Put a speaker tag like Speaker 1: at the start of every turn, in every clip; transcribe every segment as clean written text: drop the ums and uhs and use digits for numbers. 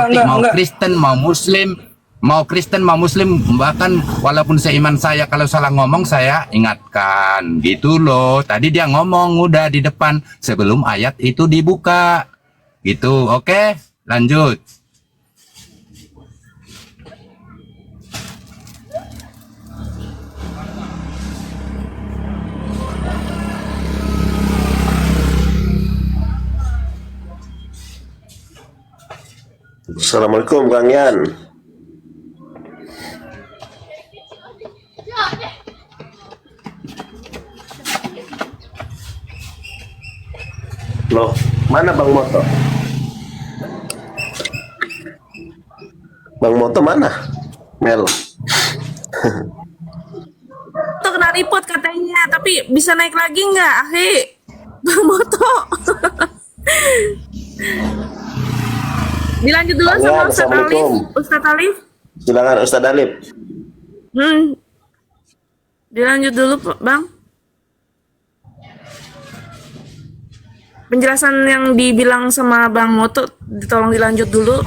Speaker 1: agnostik, mau
Speaker 2: enggak.
Speaker 1: Kristen, mau Muslim, bahkan walaupun seiman saya kalau salah ngomong saya ingatkan, gitu loh. Tadi dia ngomong udah di depan sebelum ayat itu dibuka, gitu. Oke, lanjut.
Speaker 3: Assalamualaikum Kang Yan. Loh, mana Bang Moto? Bang Moto mana? Mel.
Speaker 4: Tuh kena report katanya, tapi bisa naik lagi nggak, Ahi? Bang Moto. Dilanjut dulu
Speaker 3: Kang
Speaker 4: sama
Speaker 3: Yan,
Speaker 4: Ustadz Alif.
Speaker 3: Assalamualaikum.
Speaker 4: Ustadz Alif.
Speaker 3: Silakan Ustadz Alif.
Speaker 4: Dilanjut dulu, Bang. Penjelasan yang dibilang sama Bang Moto, tolong dilanjut dulu.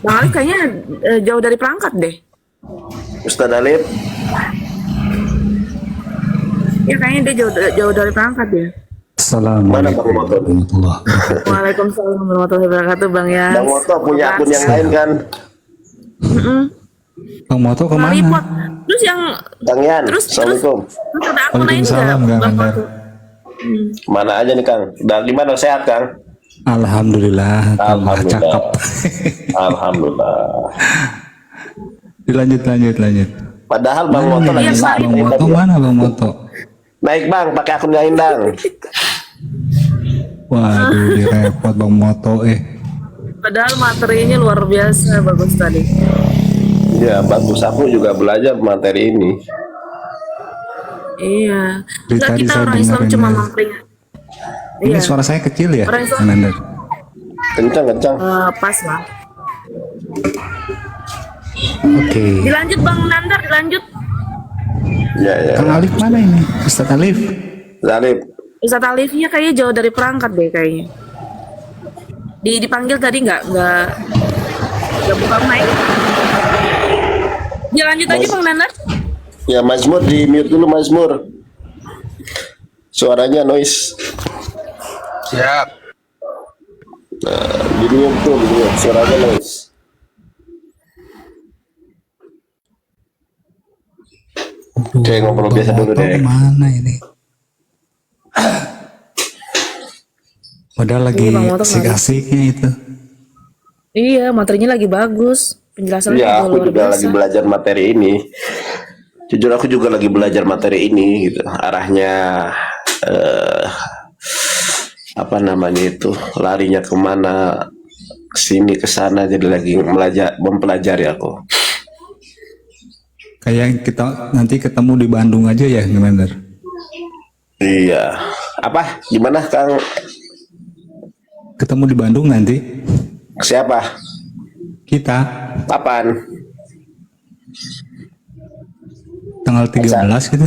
Speaker 4: Bang Alif kayaknya jauh dari perangkat deh.
Speaker 3: Ustadz Alif.
Speaker 4: Ya kayaknya dia jauh dari perangkat ya.
Speaker 3: Mana Bang Moto?
Speaker 4: Waalaikumsalam warahmatullahi wabarakatuh, Bang ya.
Speaker 3: Bang Moto punya akun yang lain kan?
Speaker 2: Bang Moto
Speaker 4: Kena
Speaker 2: kemana?
Speaker 4: report. Terus yang
Speaker 3: Kang Yan,
Speaker 4: terus
Speaker 3: Assalamualaikum.
Speaker 4: ada akun lain
Speaker 2: Waalaikumsalam,
Speaker 4: nggak,
Speaker 2: Kang
Speaker 4: Bang
Speaker 2: Andar.
Speaker 4: Moto?
Speaker 3: Mana aja nih Kang? Dan gimana sehat Kang?
Speaker 2: Alhamdulillah, tambah
Speaker 3: Alhamdulillah.
Speaker 2: cakep.
Speaker 3: Alhamdulillah.
Speaker 2: Lanjut.
Speaker 3: Padahal Bang Moto lagi
Speaker 4: Iya,
Speaker 3: sakit.
Speaker 2: Bang Moto mana Bang Moto?
Speaker 3: Naik Bang, pakai akun lain Bang.
Speaker 2: Waduh, direpot Bang Moto
Speaker 4: Padahal materinya luar biasa bagus tadi.
Speaker 3: Ya bagus, aku juga belajar materi ini.
Speaker 4: Iya.
Speaker 2: Dari
Speaker 4: Enggak,
Speaker 2: tadi
Speaker 4: kita
Speaker 2: saya
Speaker 4: orang Islam
Speaker 2: dengerin
Speaker 4: cuma
Speaker 2: ya.
Speaker 4: memperingat.
Speaker 2: Ini
Speaker 4: Iya.
Speaker 2: suara saya kecil ya,
Speaker 4: Orang Islam.
Speaker 2: Kang Andar?
Speaker 3: Kencang.
Speaker 4: Pas lah.
Speaker 2: Oke.
Speaker 4: Dilanjut Bang Nandar, dilanjut.
Speaker 3: Ya.
Speaker 2: Kang Alif mana ini? Ustadz Alif?
Speaker 3: Alif.
Speaker 4: Ustadz Alifnya kayaknya jauh dari perangkat deh kayaknya. Dipanggil tadi nggak buka mic. Ya lanjut aja Bang Nandar.
Speaker 3: Ya Mazmur di mute dulu Mazmur. Suaranya noise.
Speaker 1: Siap.
Speaker 3: Nah, di mute tuh, suaranya noise. Oke, ngobrol biasa dulu deh.
Speaker 2: Mana ini? Padahal lagi
Speaker 4: Iya, Bang Moto
Speaker 2: asik-asiknya itu.
Speaker 4: Iya, materinya lagi bagus. Penjelasannya
Speaker 3: Ya, aku
Speaker 4: luar
Speaker 3: juga
Speaker 4: biasa.
Speaker 3: lagi belajar materi ini. Jujur aku juga lagi belajar materi ini gitu. Arahnya apa namanya itu? Larinya kemana? Sini ke sana, jadi lagi mempelajari aku.
Speaker 2: Kayak kita nanti ketemu di Bandung aja ya, gimana?
Speaker 3: Iya. Apa? Gimana Kang?
Speaker 2: Ketemu di Bandung nanti.
Speaker 3: Siapa?
Speaker 2: Kita
Speaker 3: Kapan?
Speaker 2: tanggal 13 gitu.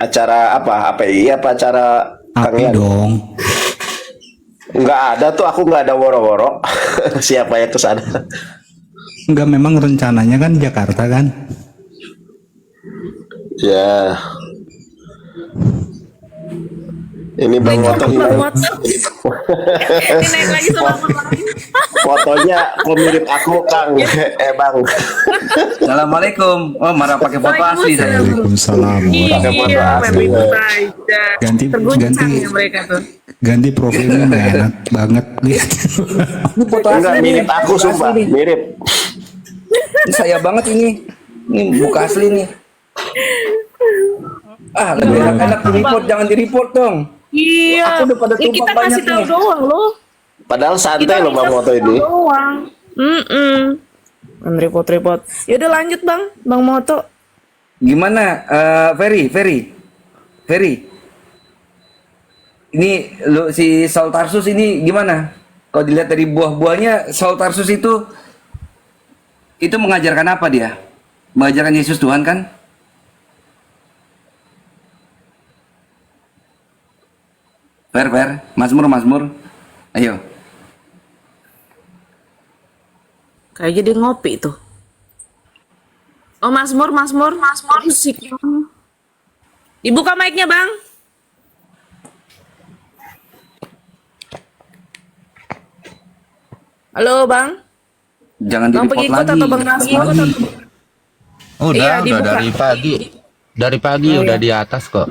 Speaker 3: Acara apa? API apa acara Kang
Speaker 2: Api
Speaker 3: Yan?
Speaker 2: dong.
Speaker 3: Nggak ada tuh, aku nggak ada woro-woro. Siapa yang kesana?
Speaker 2: Enggak, memang rencananya kan Jakarta kan.
Speaker 3: Ya. Ini Bang Moto
Speaker 4: Bang
Speaker 3: hilang.
Speaker 4: Moto. Ini naik lagi sama akun lain.
Speaker 3: Fotonya kok mirip aku Kang. Bang.
Speaker 1: Assalamualaikum. Oh, marah pakai foto asli saya.
Speaker 2: Waalaikumsalam.
Speaker 3: Pakai foto
Speaker 4: Iya,
Speaker 3: asli.
Speaker 4: main ribut aja. Terguncang ya mereka tuh.
Speaker 2: Ganti profilnya nggak enak banget lihat.
Speaker 1: Ini foto
Speaker 3: Enggak,
Speaker 1: asli nih.
Speaker 3: mirip aku
Speaker 1: Foto
Speaker 3: sumpah,
Speaker 1: asli nih.
Speaker 3: mirip.
Speaker 1: Ini saya banget ini. Ini buka asli nih. Ah, lebih enak di report, jangan di report dong.
Speaker 4: Iya.
Speaker 1: Aku udah pada
Speaker 4: Ya,
Speaker 1: tumpah
Speaker 4: kita
Speaker 1: banyak
Speaker 4: kasih tahu
Speaker 1: nih.
Speaker 4: doang loh.
Speaker 3: Padahal santai loh Bang Moto ini.
Speaker 4: Doang. Report. Yaudah lanjut Bang Moto.
Speaker 1: Gimana, Ferry? Ini lu si Saul Tarsus ini gimana? Kalau dilihat dari buah-buahnya, Saul Tarsus itu mengajarkan apa dia? Mengajarkan Yesus Tuhan kan? Mazmur. Ayo.
Speaker 4: Kayak jadi ngopi tuh. Oh, Mazmur. Musik. Dibuka mic-nya, Bang. Halo, Bang.
Speaker 5: Jangan
Speaker 4: Bang
Speaker 5: di-report
Speaker 4: pergi ikut
Speaker 5: lagi.
Speaker 4: atau Bang Nasi ikut?
Speaker 1: Udah,
Speaker 4: Iya,
Speaker 1: udah
Speaker 4: dibuka.
Speaker 1: dari pagi. Dari pagi udah di atas kok.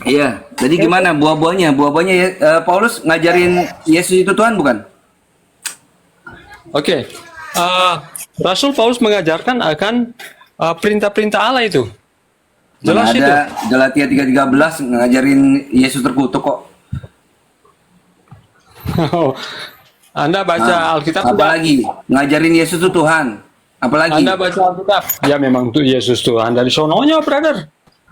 Speaker 5: Iya, jadi gimana buah-buahnya? Buah-buahnya Paulus ngajarin Yesus itu Tuhan bukan?
Speaker 6: Oke, Rasul Paulus mengajarkan akan perintah-perintah Allah itu. Jelas
Speaker 5: Mana
Speaker 6: itu.
Speaker 5: ada Galatia 3:13 ngajarin Yesus terkutuk kok.
Speaker 6: Anda baca Alkitab
Speaker 5: Apa
Speaker 6: tidak?
Speaker 5: lagi? Ngajarin Yesus itu Tuhan. Apalagi?
Speaker 6: Anda baca Alkitab? Ya memang tuh Yesus Tuhan dari sononya, brother.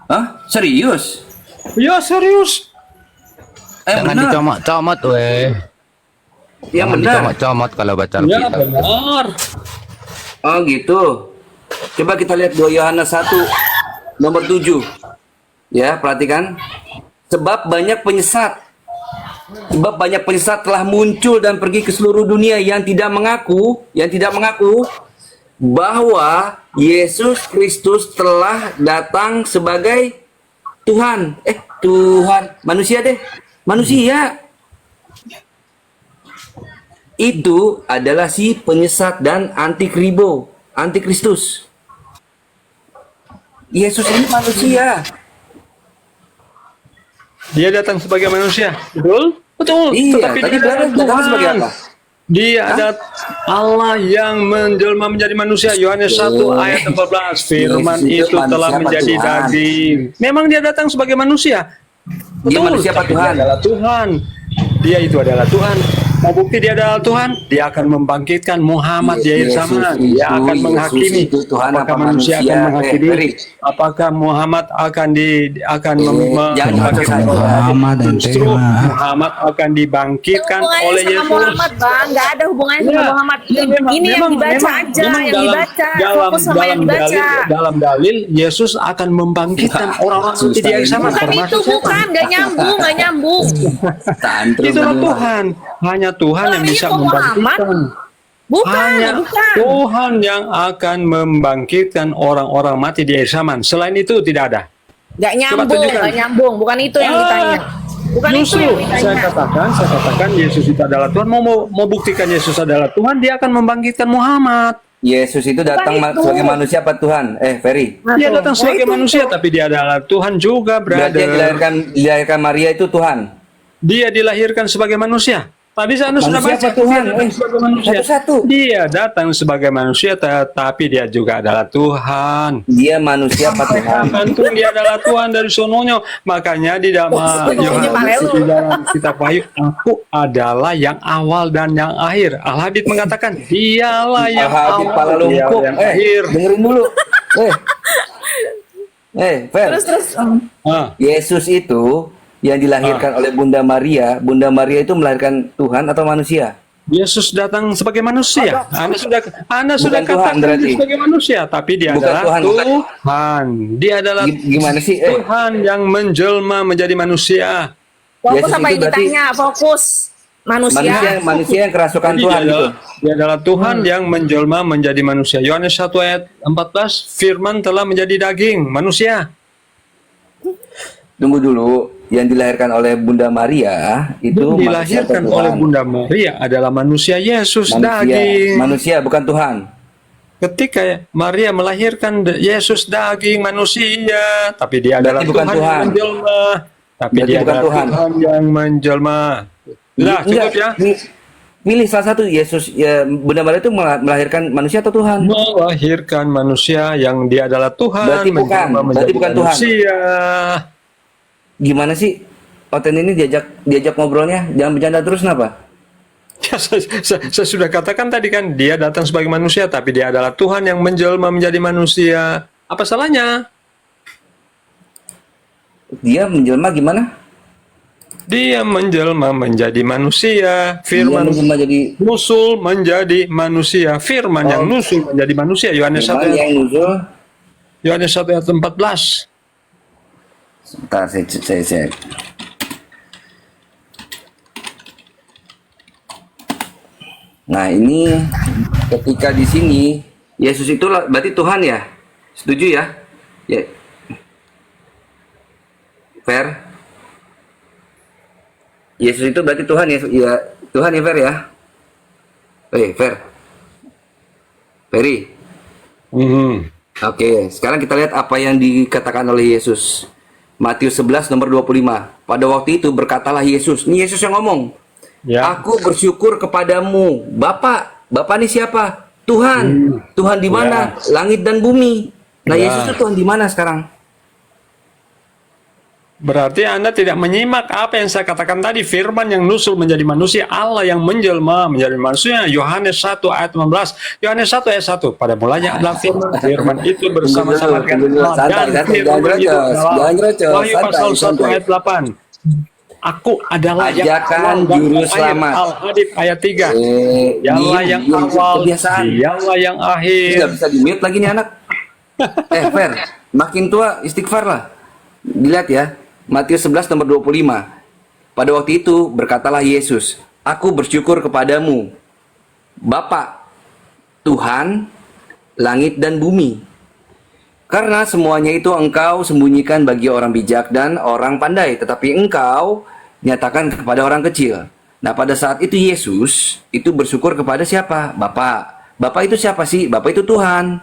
Speaker 5: Hah? Serius?
Speaker 6: Ya serius.
Speaker 1: Jangan
Speaker 5: Bener.
Speaker 1: dicomot-comot weh.
Speaker 5: Yang
Speaker 1: Jangan
Speaker 5: benar.
Speaker 1: dicomot-comot kalau baca
Speaker 6: Ya
Speaker 1: Alkitab.
Speaker 6: benar.
Speaker 5: Oh gitu. Coba kita lihat 2 Yohanes 1 nomor 7. Ya, perhatikan. Sebab banyak penyesat telah muncul dan pergi ke seluruh dunia yang tidak mengaku bahwa Yesus Kristus telah datang sebagai Tuhan. Tuhan, manusia deh. Manusia. Itu adalah si penyesat dan antikristus. Yesus ini manusia.
Speaker 6: Dia datang sebagai manusia. Betul? Betul.
Speaker 5: Iya,
Speaker 6: Tetapi
Speaker 5: tadi
Speaker 6: dia adalah
Speaker 5: datang
Speaker 6: Tuhan.
Speaker 5: sebagai apa?
Speaker 6: Dia adalah Allah yang menjelma menjadi manusia. Yohanes 1 ayat 14. Firman
Speaker 5: Yesus itu
Speaker 6: itu telah
Speaker 5: manusia apa
Speaker 6: menjadi
Speaker 5: Tuhan?
Speaker 6: daging. Memang dia datang sebagai manusia.
Speaker 5: Dia manusia apa
Speaker 6: tapi
Speaker 5: Tuhan?
Speaker 6: Dia adalah Tuhan. Dia itu adalah Tuhan. Mau bukti dia adalah Tuhan? Dia akan membangkitkan Muhammad di akhir zaman. Dia akan menghakimi.
Speaker 5: Yesus itu Tuhan
Speaker 6: Apakah
Speaker 5: apa
Speaker 6: manusia
Speaker 5: manusia?
Speaker 6: akan menghakimi?
Speaker 5: Ferry.
Speaker 6: Apakah Muhammad akan
Speaker 5: jangan
Speaker 6: menghakimi?
Speaker 5: dipakai
Speaker 2: Muhammad dan
Speaker 6: Justru
Speaker 2: Tema.
Speaker 6: Muhammad akan dibangkitkan
Speaker 4: Hubungannya
Speaker 6: oleh
Speaker 4: sama
Speaker 6: Yesus.
Speaker 4: Muhammad, Bang. Nggak ada hubungannya sama
Speaker 6: Ya,
Speaker 4: Muhammad.
Speaker 6: ya,
Speaker 4: Ini yang dibaca aja, yang dibaca. Fokus sama yang dibaca.
Speaker 6: dalam dalil Yesus akan membangkitkan orang-orang mati di akhir zaman,
Speaker 4: Bukan itu,
Speaker 6: termasuk setan.
Speaker 4: bukan. Nggak nyambung.
Speaker 5: Tantrum
Speaker 6: Itulah
Speaker 5: berdua.
Speaker 6: Tuhan. Hanya Tuhan yang
Speaker 4: Namanya
Speaker 6: bisa
Speaker 4: kok Muhammad?
Speaker 6: membangkitkan. Hanya
Speaker 4: Bukan.
Speaker 6: Tuhan yang akan membangkitkan orang-orang mati di akhir zaman. Selain itu tidak ada.
Speaker 4: Nggak nyambung,
Speaker 6: tunjukkan.
Speaker 4: nggak nyambung. Bukan itu yang ditanya. Bukan itu
Speaker 6: Justru
Speaker 4: yang
Speaker 6: saya
Speaker 4: ditanya.
Speaker 6: katakan Yesus itu adalah Tuhan. Mau buktikan Yesus adalah Tuhan, dia akan membangkitkan Muhammad.
Speaker 5: Yesus itu datang
Speaker 4: Bukan itu.
Speaker 5: sebagai manusia apa Tuhan? Ferry.
Speaker 6: Dia datang
Speaker 4: Nah,
Speaker 6: sebagai
Speaker 4: itu.
Speaker 6: manusia, tapi dia adalah Tuhan juga,
Speaker 5: Berarti yang
Speaker 6: brother.
Speaker 5: dilahirkan Maria itu Tuhan.
Speaker 6: Dia dilahirkan sebagai manusia. Tadi Anda sudah
Speaker 5: Manusia
Speaker 6: baca
Speaker 5: apa Tuhan?
Speaker 6: dia datang sebagai manusia.
Speaker 5: Satu-satu.
Speaker 6: Dia datang sebagai manusia, tetapi dia juga adalah Tuhan.
Speaker 5: Dia manusia apa Tuhan?
Speaker 6: Tentu dia adalah Tuhan dari sononya. Makanya di dalam di dalam kitab Wahyu, aku adalah yang awal dan yang akhir. Al-Habib mengatakan, dialah yang
Speaker 5: Habib pala
Speaker 6: awal, dia
Speaker 5: lumpuk.
Speaker 6: yang akhir.
Speaker 5: Dengerin dulu. Fer.
Speaker 4: Terus.
Speaker 6: Ah,
Speaker 5: Yesus itu yang dilahirkan oleh Bunda Maria. Bunda Maria itu melahirkan Tuhan atau manusia?
Speaker 6: Yesus datang sebagai manusia. Anda sudah
Speaker 5: Bukan Tuhan
Speaker 6: katakan
Speaker 5: berarti.
Speaker 6: dia sebagai manusia, tapi dia
Speaker 5: Bukan
Speaker 6: adalah
Speaker 5: Tuhan, bukan.
Speaker 6: Tuhan. Dia adalah
Speaker 5: Gimana sih?
Speaker 6: Tuhan yang menjelma menjadi manusia.
Speaker 4: Fokus
Speaker 5: Yesus
Speaker 4: apa
Speaker 5: itu
Speaker 4: yang
Speaker 5: berarti
Speaker 4: ditanya. Fokus.
Speaker 5: manusia yang kerasukan
Speaker 6: Jadi
Speaker 5: Tuhan gitu.
Speaker 6: dia adalah Tuhan yang menjelma menjadi manusia. Yohanes 1 ayat 14, firman telah menjadi daging, manusia.
Speaker 5: Tunggu dulu. Yang dilahirkan oleh Bunda Maria itu
Speaker 6: Yang
Speaker 5: manusia
Speaker 6: dilahirkan
Speaker 5: atau
Speaker 6: oleh
Speaker 5: Tuhan?
Speaker 6: Bunda Maria adalah manusia Yesus daging.
Speaker 5: Manusia bukan Tuhan.
Speaker 6: Ketika Maria melahirkan Yesus daging manusia, tapi dia adalah
Speaker 5: Berarti bukan
Speaker 6: Tuhan yang
Speaker 5: Tuhan.
Speaker 6: menjelma. Tapi
Speaker 5: Berarti
Speaker 6: dia
Speaker 5: bukan
Speaker 6: adalah
Speaker 5: Tuhan.
Speaker 6: Tuhan yang menjelma. Nah, cukup ya.
Speaker 5: Pilih salah satu. Yesus ya, Bunda Maria itu melahirkan manusia atau Tuhan?
Speaker 6: Melahirkan manusia yang dia adalah Tuhan.
Speaker 5: Berarti bukan.
Speaker 6: menjelma
Speaker 5: Berarti
Speaker 6: menjadi
Speaker 5: bukan Tuhan.
Speaker 6: manusia.
Speaker 5: Gimana sih? Oten ini diajak ngobrolnya, jangan bercanda terus kenapa?
Speaker 6: Ya, saya sudah katakan tadi kan, dia datang sebagai manusia, tapi dia adalah Tuhan yang menjelma menjadi manusia. Apa salahnya?
Speaker 5: Dia menjelma gimana?
Speaker 6: Dia menjelma menjadi manusia. Firman
Speaker 5: Dia menjelma jadi
Speaker 6: nusul menjadi manusia. Firman yang nusul menjadi manusia. Yohanes 1
Speaker 5: firman yang
Speaker 6: ayat,
Speaker 5: nuzul.
Speaker 6: Yohanes 1 ayat 14.
Speaker 5: Sebentar, saya. Nah ini ketika di sini Yesus itu berarti Tuhan ya? Setuju ya? Ya. Fair? Yesus itu berarti Tuhan ya? Ya Tuhan ya, Fair ya? Fair. Ferry. Oke, sekarang kita lihat apa yang dikatakan oleh Yesus. Matius 11 nomor 25. Pada waktu itu berkatalah Yesus. Ini Yesus yang ngomong.
Speaker 6: Ya.
Speaker 5: Aku bersyukur kepadamu, Bapak. Bapak ini siapa? Tuhan. Tuhan di mana? Langit dan bumi. Nah,
Speaker 6: Ya.
Speaker 5: Yesus itu Tuhan di mana sekarang?
Speaker 6: Berarti Anda tidak menyimak apa yang saya katakan tadi. Firman yang nusul menjadi manusia, Allah yang menjelma menjadi manusia. Yohanes 1 ayat 15. Yohanes 1 ayat 1. Pada mulanya adalah firman. Firman itu bersama-sama dengan Allah. Dan firman itu adalah Wahyu pasal 1 ayat 8. Aku adalah yang
Speaker 5: Ajakan
Speaker 6: awal dan
Speaker 5: juru
Speaker 6: akhir.
Speaker 5: selamat.
Speaker 6: Al-Hadid ayat 3. Dialah yang awal,
Speaker 5: kebiasaan.
Speaker 6: dialah yang akhir.
Speaker 5: Nggak bisa di-mute lagi nih anak. Fair. Makin tua istighfar lah. Dilihat ya. Matius 11 nomor 25. Pada waktu itu berkatalah Yesus, aku bersyukur kepadamu, Bapa, Tuhan, langit dan bumi. Karena semuanya itu engkau sembunyikan bagi orang bijak dan orang pandai, tetapi engkau nyatakan kepada orang kecil. Nah, pada saat itu Yesus itu bersyukur kepada siapa? Bapa. Bapa itu siapa sih? Bapa itu Tuhan.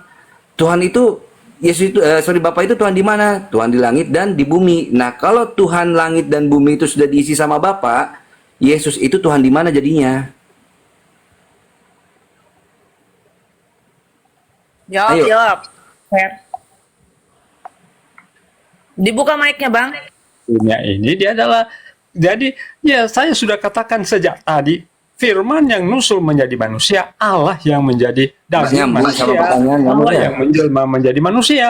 Speaker 5: Tuhan itu Yesus itu Bapa itu Tuhan di mana? Tuhan di langit dan di bumi. Nah, kalau Tuhan langit dan bumi itu sudah diisi sama Bapa, Yesus itu Tuhan di mana jadinya? Ayo.
Speaker 4: Jawab. Fair. Dibuka mic-nya, Bang.
Speaker 6: Dunia ini dia adalah, jadi ya saya sudah katakan sejak tadi, firman yang nusul menjadi manusia, Allah yang menjadi daging
Speaker 5: Nyambung
Speaker 6: manusia,
Speaker 5: sama pertanyaannya,
Speaker 6: Allah
Speaker 5: ya.
Speaker 6: yang menjelma menjadi manusia.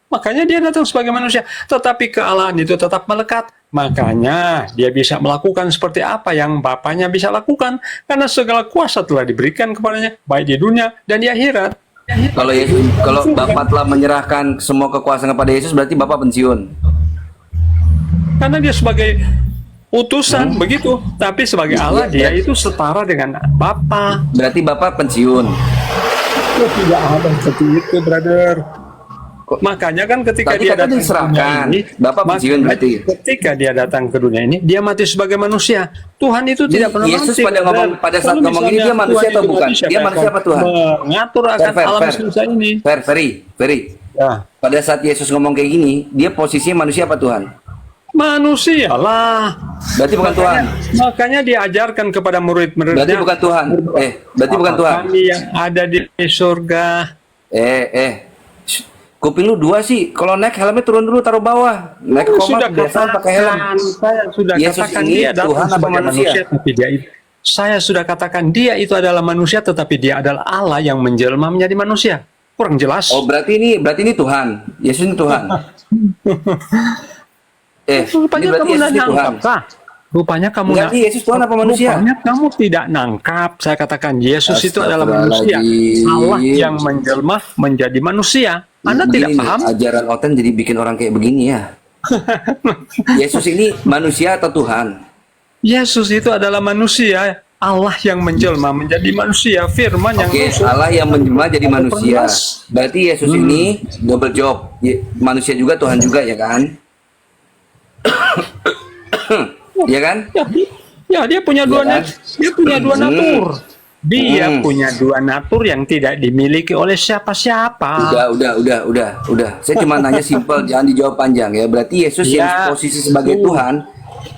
Speaker 6: Makanya dia datang sebagai manusia, tetapi kealahan itu tetap melekat. Makanya dia bisa melakukan seperti apa yang Bapaknya bisa lakukan, karena segala kuasa telah diberikan kepadanya, baik di dunia dan di akhirat.
Speaker 5: Kalau Yesus, kalau Bapa telah menyerahkan semua kekuasaan kepada Yesus, berarti Bapak pensiun.
Speaker 6: Karena dia sebagai utusan begitu, tapi sebagai Allah dia itu setara dengan Bapa.
Speaker 5: Berarti Bapak pensiun.
Speaker 6: Oh, tidak ada seperti itu, brother. Makanya kan ketika
Speaker 5: Tadi
Speaker 6: dia
Speaker 5: kata
Speaker 6: datang ke
Speaker 5: diserahkan.
Speaker 6: dunia ini,
Speaker 5: Bapak pensiun berarti.
Speaker 6: ketika dia datang ke dunia ini, dia mati sebagai manusia. Tuhan itu tidak pernah
Speaker 5: Yesus
Speaker 6: mati.
Speaker 5: pada ngomong,
Speaker 6: brother.
Speaker 5: pada saat
Speaker 6: Kalau
Speaker 5: ngomong ini
Speaker 6: misalnya
Speaker 5: dia manusia
Speaker 6: Tuhan
Speaker 5: atau
Speaker 6: itu
Speaker 5: bukan?
Speaker 6: mati, siapa
Speaker 5: Dia
Speaker 6: yang
Speaker 5: manusia apa Tuhan?
Speaker 6: mengatur akan alam semesta ini?
Speaker 5: Ferry.
Speaker 6: Ya.
Speaker 5: Pada saat Yesus ngomong kayak gini, dia posisinya manusia apa Tuhan?
Speaker 6: Manusia lah.
Speaker 5: Berarti bukan Tuhan.
Speaker 6: Makanya diajarkan kepada murid-muridnya.
Speaker 5: Berarti bukan Tuhan. Berarti bukan Tuhan.
Speaker 6: Kami yang ada di surga.
Speaker 5: Kuping lu dua sih. Kalau naik helmnya turun dulu, taruh bawah. Naik ke
Speaker 6: Sudah
Speaker 5: komar biasa pakai helm.
Speaker 6: saya sudah
Speaker 5: Yesus
Speaker 6: katakan
Speaker 5: ini
Speaker 6: dia datang
Speaker 5: Tuhan apa
Speaker 6: sebagai
Speaker 5: manusia?
Speaker 6: tapi dia itu. Saya sudah katakan dia itu adalah manusia, tetapi dia adalah Allah yang menjelma menjadi manusia. Kurang jelas.
Speaker 5: Oh, berarti ini Tuhan. Yesus ini Tuhan. ini
Speaker 6: Rupanya
Speaker 5: berarti
Speaker 6: kamu
Speaker 5: Yesus
Speaker 6: tidak
Speaker 5: ini Tuhan.
Speaker 6: nangkap, kah? Rupanya kamu
Speaker 5: Berarti Yesus Tuhan apa manusia?
Speaker 6: Rupanya kamu tidak nangkap. Saya katakan Yesus itu adalah manusia.
Speaker 5: Astagfirullahaladzim.
Speaker 6: Allah yang menjelma menjadi manusia. Anda tidak
Speaker 5: Begini,
Speaker 6: paham?
Speaker 5: ajaran Oten jadi bikin orang kayak begini ya. Yesus ini manusia atau Tuhan?
Speaker 6: Yesus itu adalah manusia. Allah yang menjelma menjadi manusia. Firman yang
Speaker 5: Oke,
Speaker 6: nusul.
Speaker 5: Allah yang menjelma jadi manusia.
Speaker 6: 18.
Speaker 5: Berarti Yesus ini double job. Manusia juga, Tuhan juga ya kan? Ya kan?
Speaker 6: Ya, dia punya dua
Speaker 5: kan?
Speaker 6: dia punya dua natur. Dia
Speaker 5: Hmm.
Speaker 6: punya dua natur yang tidak dimiliki oleh siapa-siapa.
Speaker 5: Udah. Saya cuma nanya simpel, jangan dijawab panjang ya. Berarti Yesus
Speaker 6: Ya,
Speaker 5: yang posisi sebagai
Speaker 6: betul.
Speaker 5: Tuhan,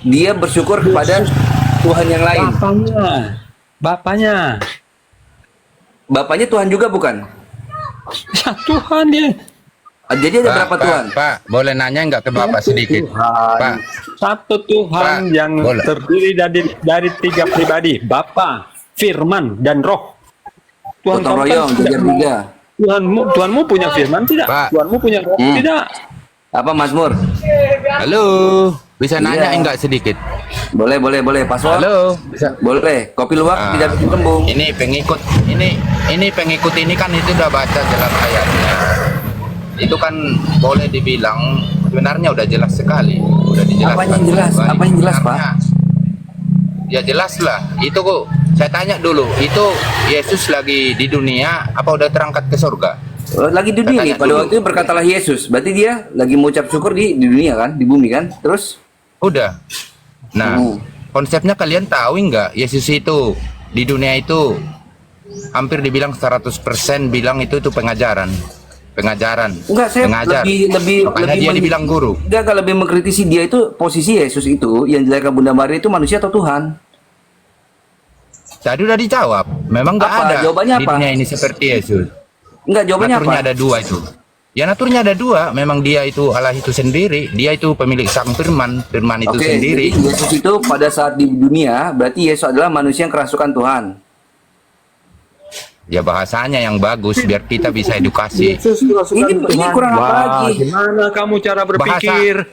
Speaker 5: dia bersyukur kepada Tuhan yang lain.
Speaker 6: Bapaknya.
Speaker 5: Bapaknya Tuhan juga bukan?
Speaker 6: Ya Tuhan dia.
Speaker 5: Jadi ada berapa Tuhan?
Speaker 1: Pak, boleh nanya nggak ke Bapak sedikit? Pak,
Speaker 6: Satu Tuhan
Speaker 1: Pak,
Speaker 6: yang
Speaker 1: boleh.
Speaker 6: terdiri dari tiga pribadi, Bapa, Firman, dan Roh. Tuhan
Speaker 5: Gotong
Speaker 6: kamu kan
Speaker 5: royong,
Speaker 6: tidak
Speaker 5: jajar tiga.
Speaker 6: Tuhanmu punya Firman tidak?
Speaker 1: Pak.
Speaker 6: Tuhanmu punya Roh tidak?
Speaker 5: Apa Mazmur?
Speaker 1: halo, bisa nanya
Speaker 5: Iya.
Speaker 1: nggak sedikit?
Speaker 5: Boleh. Password?
Speaker 1: Halo, bisa.
Speaker 5: Boleh. Kopi luwak
Speaker 1: Ah.
Speaker 5: tidak bikin kembung.
Speaker 1: Ini pengikut ini kan itu udah baca dalam ayatnya. Itu kan boleh dibilang sebenarnya udah jelas sekali, udah dijelaskan.
Speaker 5: Apanya yang jelas?
Speaker 1: Baik,
Speaker 5: Apa yang jelas, Pak?
Speaker 1: sebenarnya, ya jelas lah. Itu kok Saya tanya dulu, itu Yesus lagi di dunia apa udah terangkat ke surga?
Speaker 5: Lagi di dunia nih,
Speaker 1: Saya tanya
Speaker 5: pada
Speaker 1: dulu.
Speaker 5: waktu itu berkatalah Yesus. Berarti dia lagi mengucap syukur di dunia kan, di bumi kan. Terus
Speaker 1: Udah. Nah, konsepnya kalian tahu nggak? Yesus itu di dunia itu hampir dibilang 100% bilang itu pengajaran.
Speaker 5: enggak, saya
Speaker 1: Pengajar.
Speaker 5: lebih
Speaker 1: Makanya dia dibilang guru.
Speaker 5: Enggak lebih mengkritisi dia itu posisi Yesus itu yang dilahirkan Bunda Maria itu manusia atau Tuhan?
Speaker 1: Tadi udah dijawab. Memang nggak
Speaker 5: Apa?
Speaker 1: ada
Speaker 5: Jawabannya
Speaker 1: di
Speaker 5: apa?
Speaker 1: dunia ini seperti Yesus.
Speaker 5: Enggak, jawabannya
Speaker 1: Naturnya
Speaker 5: apa?
Speaker 1: ada dua itu. Ya naturnya ada dua. Memang dia itu Allah itu sendiri. Dia itu pemilik sang firman. Firman itu
Speaker 5: Oke,
Speaker 1: sendiri.
Speaker 5: jadi Yesus itu pada saat di dunia berarti Yesus adalah manusia yang kerasukan Tuhan.
Speaker 1: Ya bahasanya yang bagus biar kita bisa edukasi.
Speaker 5: Ini kurang apa
Speaker 6: Wah,
Speaker 5: lagi?
Speaker 6: gimana kamu cara berpikir?